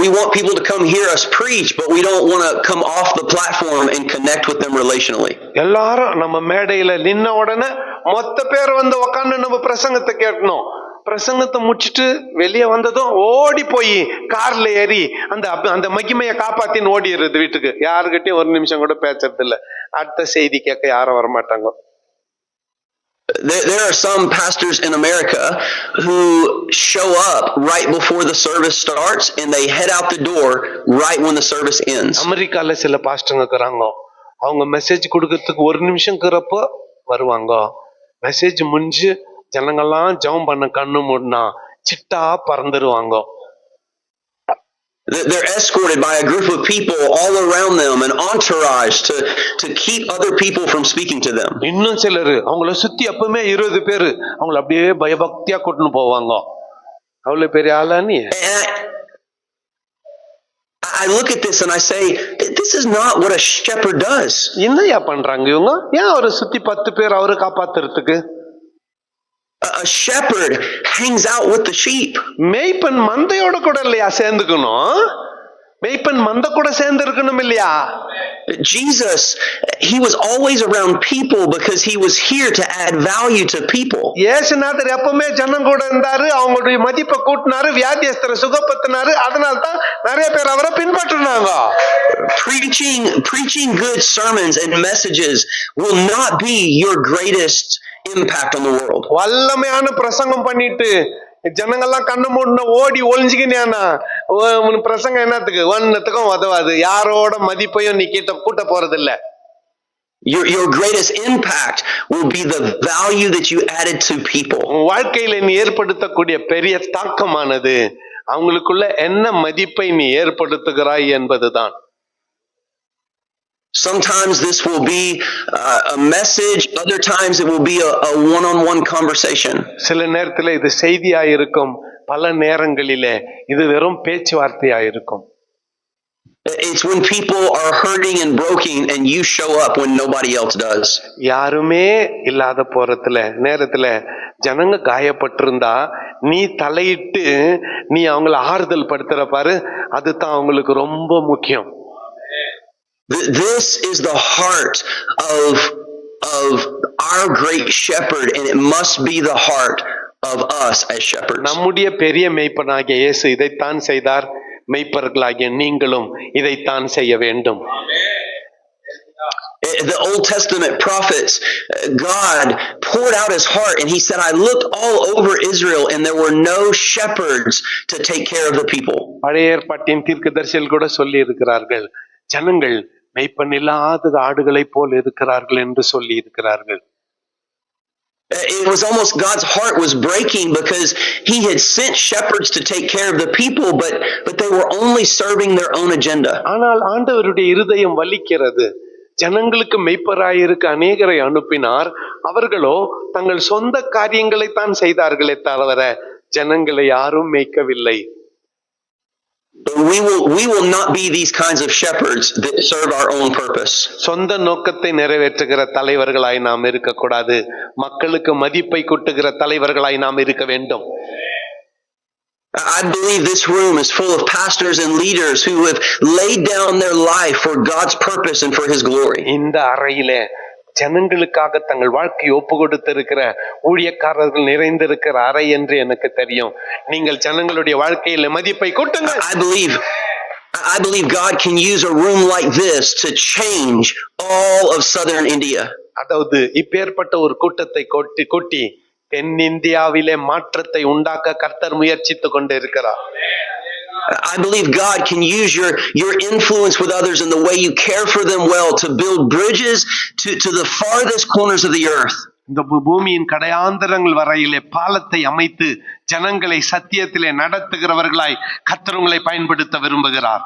We want people to come hear us preach, but we don't want to come off the platform and connect with them relationally. எல்லாரும் நம்ம மேடையில நின்ன உடனே மொத்த பேர் வந்து உட்கார்ந்து நம்ம பிரசங்கத்தை கேட்கணும். பிரசங்கத்தை முடிச்சுட்டு வெளியே வந்ததும் ஓடி போய் கார்ல ஏறி அந்த அந்த மகிமையை காப்பாத்தின்னு ஓடிடுறது வீட்டுக்கு. யாருக்கிட்டையும் ஒரு நிமிஷம் கூட பேசுறது இல்ல. அடுத்த செய்தி கேட்க யாரும் வரமாட்டாங்க. There are some pastors in America who show up right before the service starts and they head out the door right when the service ends. அமெரிக்கால சில பாஸ்டர்ங்க இருக்காங்க. அவங்க மெசேஜ் கொடுக்கிறதுக்கு ஒரு நிமிஷம்ங்கிறப்ப வருவாங்க. மெசேஜ் முடிஞ்சு ஜனங்கள்லாம் ஜெபம் பண்ண கண்ணு மூடினா சிட்டா பறந்துருவாங்க. They're escorted by a group of people all around them, an entourage to keep other people from speaking to them. இன்னும் சிலர் அவங்கள சுத்தி எப்பவுமே 20 பேரு அவங்கள அப்படியே பயபக்தியா கூட்டின்னு போவாங்க. அவ்வளவு பெரிய ஆளா நீ? I look at this and I say, this is not what a shepherd does. என்னையா பண்றாங்க இவங்க? ஏன் அவரை சுத்தி 10 பேர் அவரை காப்பாத்துறதுக்கு? A shepherd hangs out with the sheep. மேய்ப்பன் மந்தையோட கூட இல்லையா சேர்ந்துக்கணும்? மேய்ப்பன் மந்தை கூட சேர்ந்து இருக்கணும் இல்லையா? Jesus, he was always around people because he was here to add value to people. இயேசுநாதர் எப்பவுமே ஜனம் கூட இருந்தாரு. அவங்களுடைய மதிப்பை கூட்டினாரு. வியாதியஸ்தரை சுகப்படுத்தினாரு. அதனால தான் நிறைய பேர் அவரை பின்பற்றினாங்க. Preaching good sermons and messages will not be your greatest impact on the world. வல்லமையான பிரசங்கம் பண்ணிட்டு ஜனங்கள்லாம் கண்ணு மூடின ஓடி ஒளிஞ்சுக்கினா பிரசங்கம் என்னத்துக்கு? ஒன்னத்துக்கும் உதவாது. யாரோட மதிப்பையும் நீ கூட்ட போறது இல்ல. Your greatest impact will be the value that you added to people. வாழ்க்கையில நீ ஏற்படுத்தக்கூடிய பெரிய தாக்கமானது அவங்களுக்குள்ள என்ன மதிப்பை நீ ஏற்படுத்துகிறாய் என்பதுதான். Sometimes this will be a message, other times it will be a one-on-one conversation. சில நேரத்துல இது செய்தியா இருக்கும். பல நேரங்களிலே இது வெறும் பேச்சுவார்த்தையா இருக்கும். It's when people are hurting and broken and you show up when nobody else does. யாருமே இல்லாத நேரத்துல ஜனங்க காயப்பட்டிருந்தா நீ தலையிட்டு நீ அவங்கள ஆறுதல் படுத்துற பாரு, அதுதான் அவங்களுக்கு ரொம்ப முக்கியம். This is the heart of our great shepherd, and it must be the heart of us as shepherds. நம்முடைய பெரிய மேய்ப்பனாகிய இயேசு இதைத்தான் செய்தார். மேய்ப்பர்களாகிய நீங்களும் இதைத்தான் செய்ய வேண்டும். The Old Testament prophets, God poured out his heart and he said, I looked all over Israel and there were no shepherds to take care of the people. பழைய ஏற்பாட்டின் தீர்க்கதரிசிகள் கூட சொல்லி இருக்கிறார்கள், ஜனங்கள் மேய்ப்பன் இல்லாத ஆடுகளை போல் இருக்கிறார்கள் என்று சொல்லி இருக்கிறார்கள். It was almost God's heart was breaking because he had sent shepherds to take care of the people, but they were only serving their own agenda. ஆனால் ஆண்டவருடைய இருதயம் வலிக்கிறது. ஜனங்களுக்கு மெய்ப்பராயிருக்க அநேகரை அனுப்பினார். அவர்களோ தங்கள் சொந்த காரியங்களை தான் செய்தார்களே தவிர ஜனங்களை யாரும் மேய்க்கவில்லை. We will not be these kinds of shepherds that serve our own purpose. சொந்த நோக்கத்தை நிறைவேற்றுகிற தலைவர்களாய் நாம் இருக்கக்கூடாது. மக்களுக்கு மதிப்பை கூட்டுகிற தலைவர்களாய் நாம் இருக்க வேண்டும். I believe this room is full of pastors and leaders who have laid down their life for God's purpose and for his glory. இந்த அறையிலே ஜனங்களுக்காக தங்கள் வாழ்க்கையை ஒப்பு கொடுத்திருக்கிற ஊழியக்காரர்கள் நிறைந்திருக்கிற அறை என்று எனக்கு தெரியும். நீங்கள் ஜனங்களுடைய வாழ்க்கையில மதிப்பை கூட்டுங்க. I believe God can use a room like this to change all of southern India. அதாவது இப்பேற்பட்ட ஒரு கூட்டத்தை கூட்டி தென்னிந்தியாவிலே மாற்றத்தை உண்டாக்க கர்த்தர் முயற்சித்துக் கொண்டு இருக்கிறார். I believe God can use your influence with others and the way you care for them well to build bridges to the farthest corners of the earth. இந்த பூமியின் கடையாந்தரங்கள் வரையிலே பாலத்தை அமைத்து ஜனங்களை சத்தியத்திலே நடத்துகிறவர்களாய் கர்த்தர் உங்களை பயன்படுத்த விரும்புகிறார்.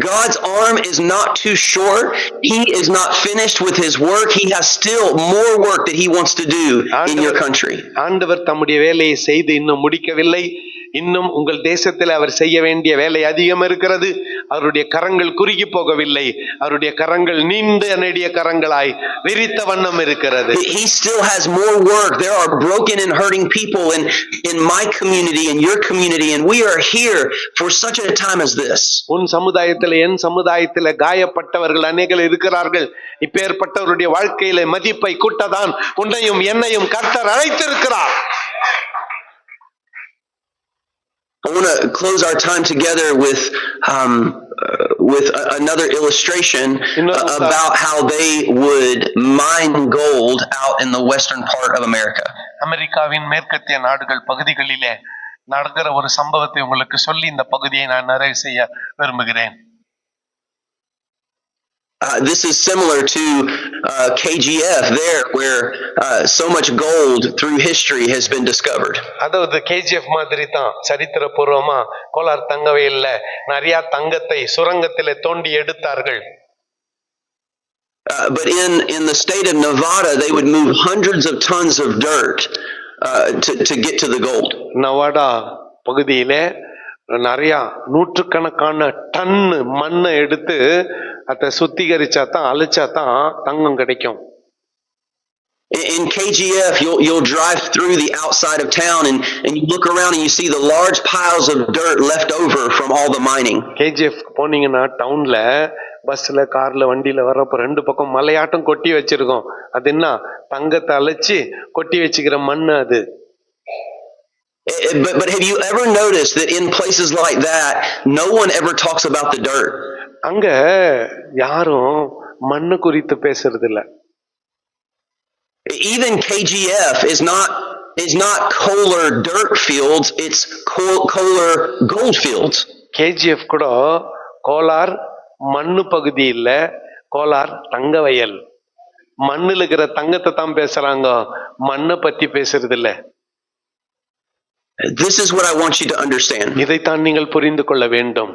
God's arm is not too short. He is not finished with his work. He has still more work that he wants to do in your country. ஆண்டவர் தம்முடைய வேலையை செய்து இன்னும் முடிக்கவில்லை. இன்னும் உங்கள் தேசத்தில் அவர் செய்ய வேண்டிய வேலை அதிகம் இருக்கிறது. அவருடைய கரங்கள் குறுகி போகவில்லை. அவருடைய கரங்கள் நீண்ட நெடிய கரங்களாய் விரித்த வண்ணம் இருக்கிறது. He still has more work. There are broken and hurting people in my community, in your community, and we are here for such a time as this. உன் சமுதாயத்தில் என் சமுதாயத்தில் காயப்பட்டவர்கள் அநேகர் இருக்கிறார்கள். இப்பேற்பட்டவருடைய வாழ்க்கையில மதிப்பை கூட்டதான் உன்னையும் என்னையும் கர்த்தர் அழைத்திருக்கிறார். I want to close our time together with another illustration about how they would mine gold out in the western part of America. அமெரிக்காவின் மேற்கத்திய நாடுகள் பகுதிகளிலே நடக்கிற ஒரு சம்பவத்தை உங்களுக்கு சொல்லி இந்த பகுதியை நான் நிறைவு செய்ய விரும்புகிறேன். This is similar to KGF there, where so much gold through history has been discovered. அதாவது KGF மாதிரி தான் சரித்திரபூர்வமா கோலார் தங்கவயல்ல நிறைய தங்கத்தை சுரங்கத்திலே தோண்டி எடுத்தார்கள். But in the state of Nevada, they would move hundreds of tons of dirt to get to the gold. Nawada பகுதியிலே நிறைய நூற்றுக்கணக்கான டன் மண்ணை எடுத்து அதை சுத்திகரிச்சா தான் அழிச்சா தான் தங்கம் கிடைக்கும். In KGF, you'll drive through the outside of town and you look around and you see the large piles of dirt left over from all the mining. KGF போனீங்கன்னா டவுன்ல பஸ்ல கார்ல வண்டியில வர்றப்ப ரெண்டு பக்கம் மலையாட்டம் கொட்டி வச்சிருக்கோம். அது என்ன தங்கத்தை அழைச்சி கொட்டி வச்சுக்கிற மண் அது. But have you ever noticed that in places like that, no one ever talks about the dirt? அங்க யாரும் மண்ணு குறித்து பேசுறது இல்ல. Even KGF is not Kohler dirt fields, it's Kohler gold fields. KGF கூட கோலார் மண்ணு பகுதி இல்ல, கோலார் தங்க வயல். மண்ணுல இருக்கிற தங்கத்தை தான் பேசுறாங்க, மண்ணை பத்தி பேசுறது இல்ல. This is what I want you to understand. இதைத்தான் நீங்கள் புரிந்து கொள்ள வேண்டும்.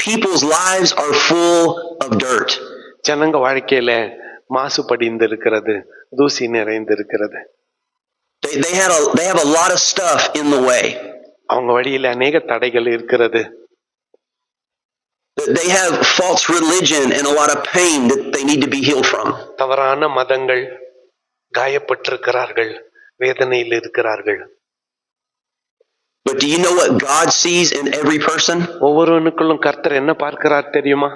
People's lives are full of dirt. ஜனங்க வாழ்க்கையில மாசு படிந்து இருக்கிறது, தூசி நிறைந்து இருக்கிறது. They have a lot of stuff in the way. அவங்க வழியில அநேக தடைகள் இருக்கிறது. They have false religion and a lot of pain that they need to be healed from. தவறான மதங்கள், காயப்பட்டிருக்கிறார்கள், வேதனையில் இருக்கிறார்கள். But do you know what God sees in every person? ஒவ்வொருவனுக்குள்ளும் கர்த்தர் என்ன பார்க்கிறார் தெரியுமா?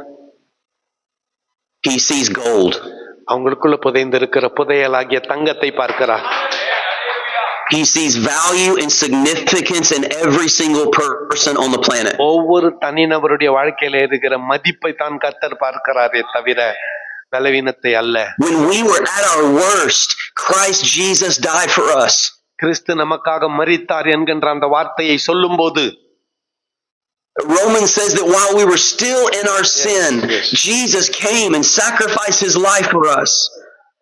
He sees gold. அவங்களுக்குள்ள புதைந்து இருக்கிற புதையலாகிய தங்கத்தை பார்க்கிறார். He sees value and significance in every single person on the planet. ஒவ்வொரு தனிநபருடைய வாழ்க்கையில இருக்கிற மதிப்பை தான் கர்த்தர் பார்க்கிறாரே தவிர பலவீனத்தை அல்ல. When we were at our worst, Christ Jesus died for us. கிறிஸ்து நமக்காக மரித்தார் என்கின்ற அந்த வார்த்தையை சொல்லும்போது Romans says that while we were still in our sin, Jesus came and sacrificed his life for us.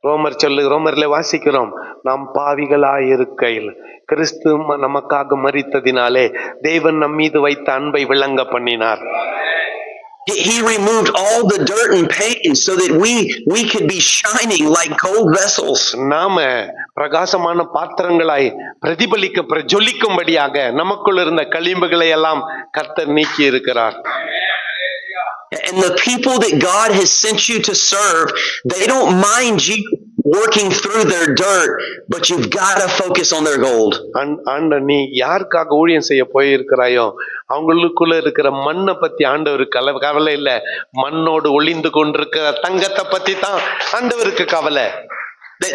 ரோமர்ல வாசிக்கிறோம், நாம் பாவிகளாய் இருக்கையில் கிறிஸ்து நமக்காக மரித்ததினாலே தேவன் நம் மீது வைத்த அன்பை விளங்க பண்ணினார். He removed all the dirt and pain so that we could be shining like gold vessels. நாம பிரகாசமான பாத்திரங்களாய் பிரஜொலிக்கும்படியாக நமக்குள் இருந்த களிம்புகளை எல்லாம் கர்த்தர் நீக்கி இருக்கிறார். And the people that God has sent you to serve, they don't mind you working through their dirt, but you've got to focus on their gold. நீ யாருக்காக ஊழியம் செய்ய போயிருக்கிறாயோ அவங்களுக்குள்ள இருக்கிற மண்ணை பத்தி ஆண்டவருக்கு கவலை இல்ல, மண்ணோடு ஒளிந்து கொண்டிருக்கிற தங்கத்தை பத்தி தான் ஆண்டவருக்கு கவலை.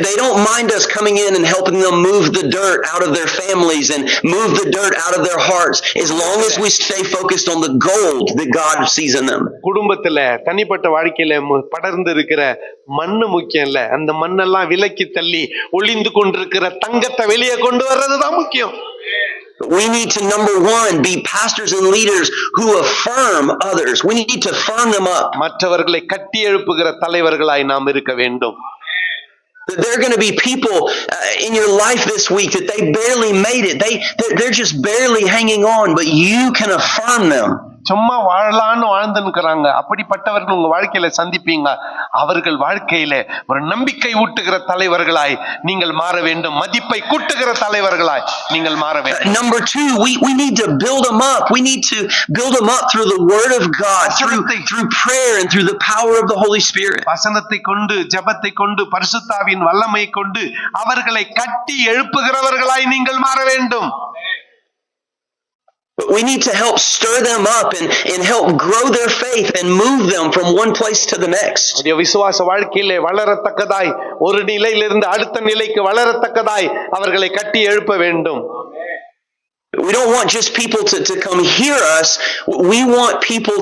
They don't mind us coming in and helping them move the dirt out of their families and move the dirt out of their hearts, as long as we stay focused on the gold that God sees in them. குடும்பத்துல தனிப்பட்ட வாழ்க்கையில படர்ந்து இருக்கிற மண்ணு முக்கியம் இல்ல, அந்த மண்ணெல்லாம் விலக்கி தள்ளி ஒளிந்து கொண்டிருக்கிற தங்கத்தை வெளியே கொண்டு வர்றதுதான் முக்கியம். We need to, number one, be pastors and leaders who affirm others. We need to firm them up. மற்றவர்களை கட்டி எழுப்புகிற தலைவர்களாய் நாம் இருக்க வேண்டும். There are going to be people in your life this week that they barely made it. They're just barely hanging on, but you can affirm them. சும்மா வாழலான்னு வாழ்ந்துன்னுக்குறாங்க. அப்படிப்பட்டவர்கள் உங்க வாழ்க்கையில சந்திப்பீங்க. அவர்கள் வாழ்க்கையில ஒரு நம்பிக்கை ஊட்டுகிற தலைவர்களாய் நீங்கள் மாற வேண்டும். மதிப்பை கூட்டுகிற தலைவர்களாய் நீங்கள் மாற வேண்டும். Number two, we need to build them up. We need to build them up through the word of God, through prayer and through the power of the Holy Spirit. வசனத்தை கொண்டு, ஜெபத்தை கொண்டு, பரிசுத்தாவின் வல்லமை கொண்டு அவர்களை கட்டி எழுப்புகிறவர்களாய் நீங்கள் மாற வேண்டும். But we need to help stir them up and help grow their faith and move them from one place to the next. விசுவாச வாழ்க்கையிலே வளரத்தக்கதாய், ஒரு நிலையிலிருந்து அடுத்த நிலைக்கு வளரத்தக்கதாய் அவர்களை கட்டி எழுப்ப வேண்டும். We don't want just people to come hear us. We want people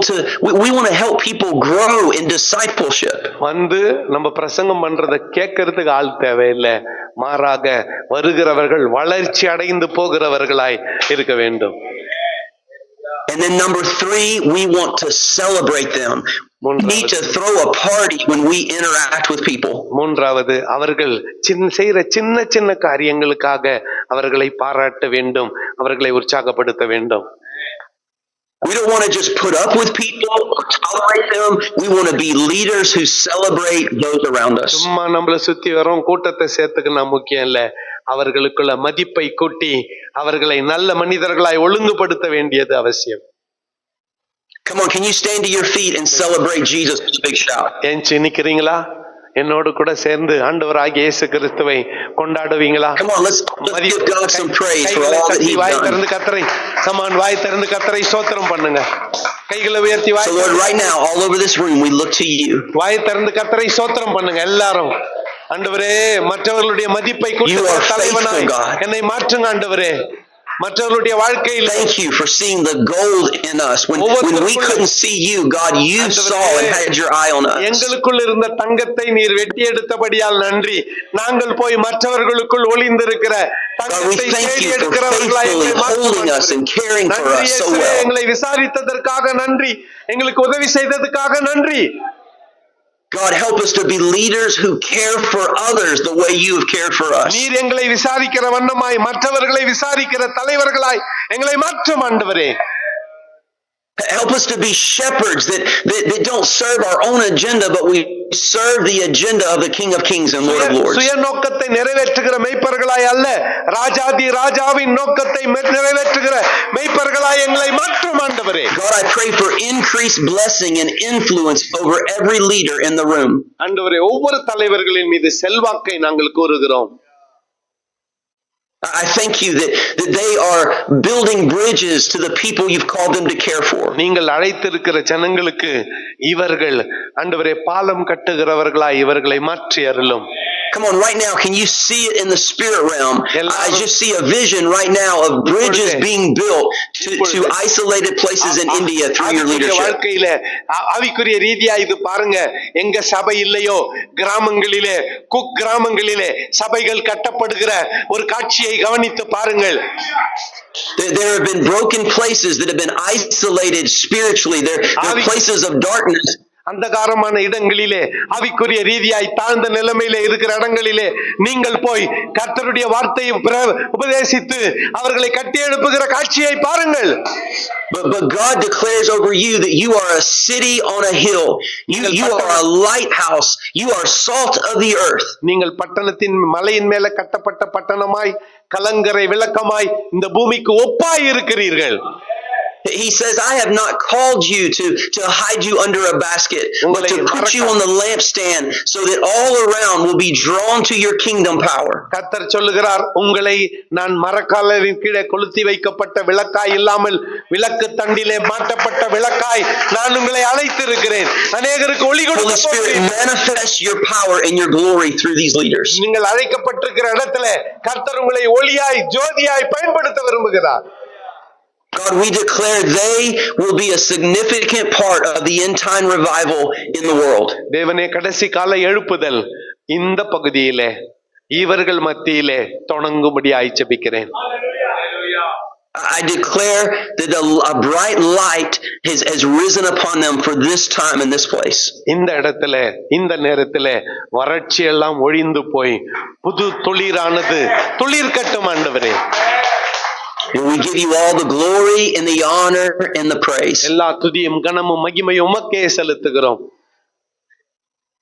we want to help people grow in discipleship. வந்து நம்ம பிரசங்கம் பண்றத கேட்கிறதுக்கு ஆள் தேவையில்லை. மாறாக வருகிறவர்கள் வளர்ச்சி அடைந்து போகிறவர்களாய் இருக்க வேண்டும். And then number three, we want to celebrate them. We need to throw a party when we interact with people. மூன்றாவது, அவர்கள் செய்கிற சின்ன சின்ன காரியங்களுக்காக அவர்களை பாராட்ட வேண்டும், அவர்களை உற்சாகப்படுத்த வேண்டும். We don't want to just put up with people or tolerate them. We want to be leaders who celebrate those around us. சும்மா நம்மள சுத்தி வரோம் கூட்டத்தை சேர்த்துக்கினா முக்கியம் இல்ல. அவர்களுக்குள்ள மதிப்பை கூட்டி அவர்களை நல்ல மனிதர்களாய் ஒழுங்குபடுத்த வேண்டியது அவசியம். Come on, can you stand to your feet and celebrate Jesus with a big shout? ஏஞ்சி நிக்கிறீங்களா? என்னோடு கூட சேர்ந்து ஆண்டவராகிய இயேசு கிறிஸ்துவை கொண்டாடுவீங்களா? Come on, let's give God some praise for all that He's why done. திறந்து கர்த்தரை வாய் திறந்து கர்த்தரை ஸ்தோத்திரம் பண்ணுங்க. கைகளை உயர்த்தி வாய். So Lord, right now all over this room we look to you. வாய் திறந்து கர்த்தரை ஸ்தோத்திரம் பண்ணுங்க எல்லாரும். ஆண்டவரே, மற்றவர்களுடைய மதிப்பை கூட்டுகிற தலைவனாய் என்னை மாற்றுங்க ஆண்டவரே. மற்றவர்களுடைய வாழ்க்கையில் thank you for seeing the gold in us when we couldn't see you. God, you saw and had your eye on us. எங்களுக்குள் இருந்த தங்கத்தை நீர் வெட்டி எடுத்தபடியால் நன்றி. நாங்கள் போய் மற்றவர்களுக்குள் ஒளிந்திருக்கிற தங்கத்தை தேடி எடுக்கிறவர்களாய் holding us and caring for us so well. எங்களை விசாரித்ததற்காக நன்றி. எங்களுக்கு உதவி செய்ததற்காக நன்றி. God, help us to be leaders who care for others the way you have cared for us. நீர் எங்களை விசாரிக்கிற வண்ணமாய் மற்றவர்களை விசாரிக்கிற தலைவர்களாய் எங்களை மாற்றும் ஆண்டவரே. Help us to be shepherds that don't serve our own agenda, but we serve the agenda of the King of Kings and Lord of Lords. சுய நோக்கத்தை நிறைவேற்றுகிற மேய்ப்பர்களாய் அல்ல, ராஜாதி ராஜாவின் நோக்கத்தை நிறைவேற்றுகிற மேய்ப்பர்களாய் எங்களை மாற்றும் ஆண்டவரே. God, I pray for increased blessing and influence over every leader in the room. ஆண்டவரே, ஒவ்வொரு தலைவர்களின் மீது செல்வாக்கை நாங்கள் கூறுகிறோம். I thank you that they are building bridges to the people you've called them to care for. நீங்கள் அழைத்திருக்கிற ஜனங்களுக்கு இவர்கள் ஆண்டவரே பாலம் கட்டுகிறவர்களாய் இவர்களை மாற்றி அருளும். Come on, right now, can you see it in the spirit realm? I just see a vision right now of bridges being built to isolated places in India through your leadership. வாழ்க்கையில ஆவிக்குரிய ரீதியா இது பாருங்க, எங்க சபை இல்லையோ கிராமங்களிலே கிராமங்களிலே சபைகள் கட்டப்படுகிற ஒரு காட்சியை கவனித்து பாருங்கள். There have been broken places that have been isolated spiritually. They're places of darkness. அந்தகாரமான இடங்களிலே ஆவிக்குரிய ரீதியாய் தாழ்ந்த நிலைமையிலே இருக்கிற இடங்களிலே நீங்கள் போய் கர்த்தருடைய வார்த்தையை உபதேசித்து அவர்களை கட்டி எழுப்புகிற காட்சியை பாருங்கள். But God declares over you that you are a city on a hill. You are a lighthouse. You are salt of the earth. நீங்கள் பட்டணத்தின் மலையின் மேல கட்டப்பட்ட பட்டணமாய் கலங்கரை விளக்கமாய் இந்த பூமிக்கு ஒப்பாய் இருக்கிறீர்கள். He says, I have not called you to hide you under a basket, but to put you on the lampstand so that all around will be drawn to your kingdom power. கர்த்தர் சொல்லுகிறார், உங்களை நான் மரக்காலின் கீழே கொளுத்தி வைக்கப்பட்ட விளக்காய் இல்லாமல் விளக்கு தண்டிலே மாட்டப்பட்ட விளக்காய் நான் உங்களை அழைத்திருக்கிறேன். அநேகருக்கு ஒளி கொடுக்க போகிறேன். Manifest your power and your glory through these leaders. நீங்கள் அழைக்கப்பட்டிருக்கிற இடத்துல கர்த்தர் உங்களை ஒளியாய் ஜோதியாய் பயன்படுத்த விரும்புகிறார். God, we declare they will be a significant part of the end time revival in the world. தேவனே, கடைசி கால எழுப்புதல் இந்த பகுதியிலே இவர்கள் மத்தியிலே தொடங்கும்படியாய் ஜெபிக்கிறேன். I declare that a bright light has risen upon them for this time and this place. இந்த இடத்துல இந்த நேரத்துல வறட்சி எல்லாம் ஒழிந்து போய் புது துளிரானது துளிர்க்கட்டும் ஆண்டவரே. And we give you all the glory and the honor and the praise. எல்லா துதியும் கனமும் மகிமையும் உமக்கே செலுத்துகிறோம்.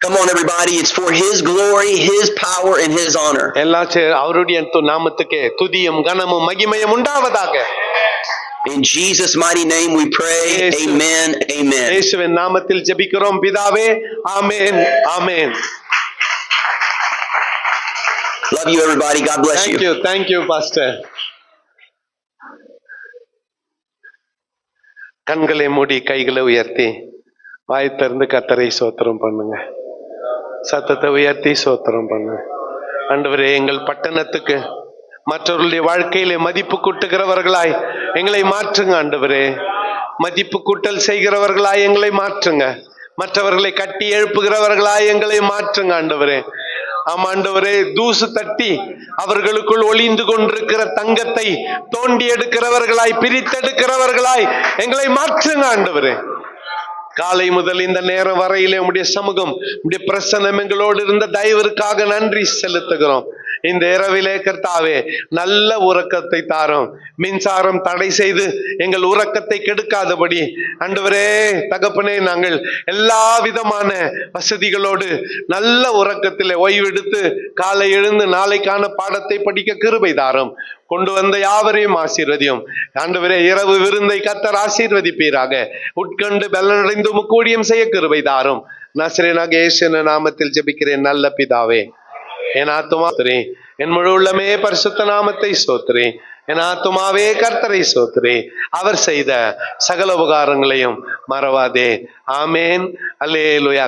Come on everybody, it's for his glory, his power and his honor. எல்லா அவருடைய நாமத்துக்கே துதியும் கனமும் மகிமையும் உண்டாவதாக. In Jesus mighty name we pray. Amen. Amen. இயேசுவின் நாமத்தில் ஜெபிக்கிறோம் பிதாவே. ஆமென். ஆமென். Love you everybody. God bless you. Thank you pastor. கண்களை மூடி கைகளை உயர்த்தி வாய் திறந்து கர்த்தரை ஸ்தோத்திரம் பண்ணுங்க. சத்தத்தை உயர்த்தி ஸ்தோத்திரம் பண்ணுங்க. ஆண்டவரே, எங்கள் பட்டணத்துக்கு மற்றவர்களுடைய வாழ்க்கையிலே மதிப்பு கூட்டுகிறவர்களாய் எங்களை மாற்றுங்க ஆண்டவரே. மதிப்பு கூட்டல் செய்கிறவர்களாய் எங்களை மாற்றுங்க. மற்றவர்களை கட்டி எழுப்புகிறவர்களாய் எங்களை மாற்றுங்க ஆண்டவரே. ஆமாண்டவரே, தூசு தட்டி அவர்களுக்குள் ஒளிந்து கொண்டிருக்கிற தங்கத்தை தோண்டி எடுக்கிறவர்களாய் பிரித்தெடுக்கிறவர்களாய் எங்களை மாற்றுங்க ஆண்டவரே. காலை முதல் இந்த நேரம் வரையிலே உம்முடைய சமூகம் உம்முடைய பிரசன்னம் எங்களோடு இருந்த தயவிற்காக நன்றி செலுத்துகிறோம். இந்த இரவிலே கர்த்தாவே நல்ல உறக்கத்தை தாரும். மின்சாரம் தடை செய்து எங்கள் உறக்கத்தை கெடுக்காதபடி ஆண்டவரே தகப்பனே, நாங்கள் எல்லா விதமான வசதிகளோடு நல்ல உறக்கத்திலே ஓய்வெடுத்து காலை எழுந்து நாளைக்கான பாடத்தை படிக்க கிருபை தாரும். கொண்டு வந்த யாவரையும் ஆசீர்வதியும் ஆண்டவரே. இரவு விருந்தை கர்த்தர் ஆசீர்வதிப்பீராக. உட்கொண்டு பலனடைந்து ஊழியம் செய்ய கிருபை தாரும். நசரேயனாக இயேசுவின் நாமத்தில் ஜெபிக்கிறேன் நல்ல பிதாவே. என் ஆத்துமாவே என் முழு உள்ளமே பரிசுத்த நாமத்தை ஸ்தோத்திரே. என் ஆத்துமாவே கர்த்தரை ஸ்தோத்திரே. அவர் செய்த சகல உபகாரங்களையும் மறவாதே. ஆமேன். அல்லேலூயா.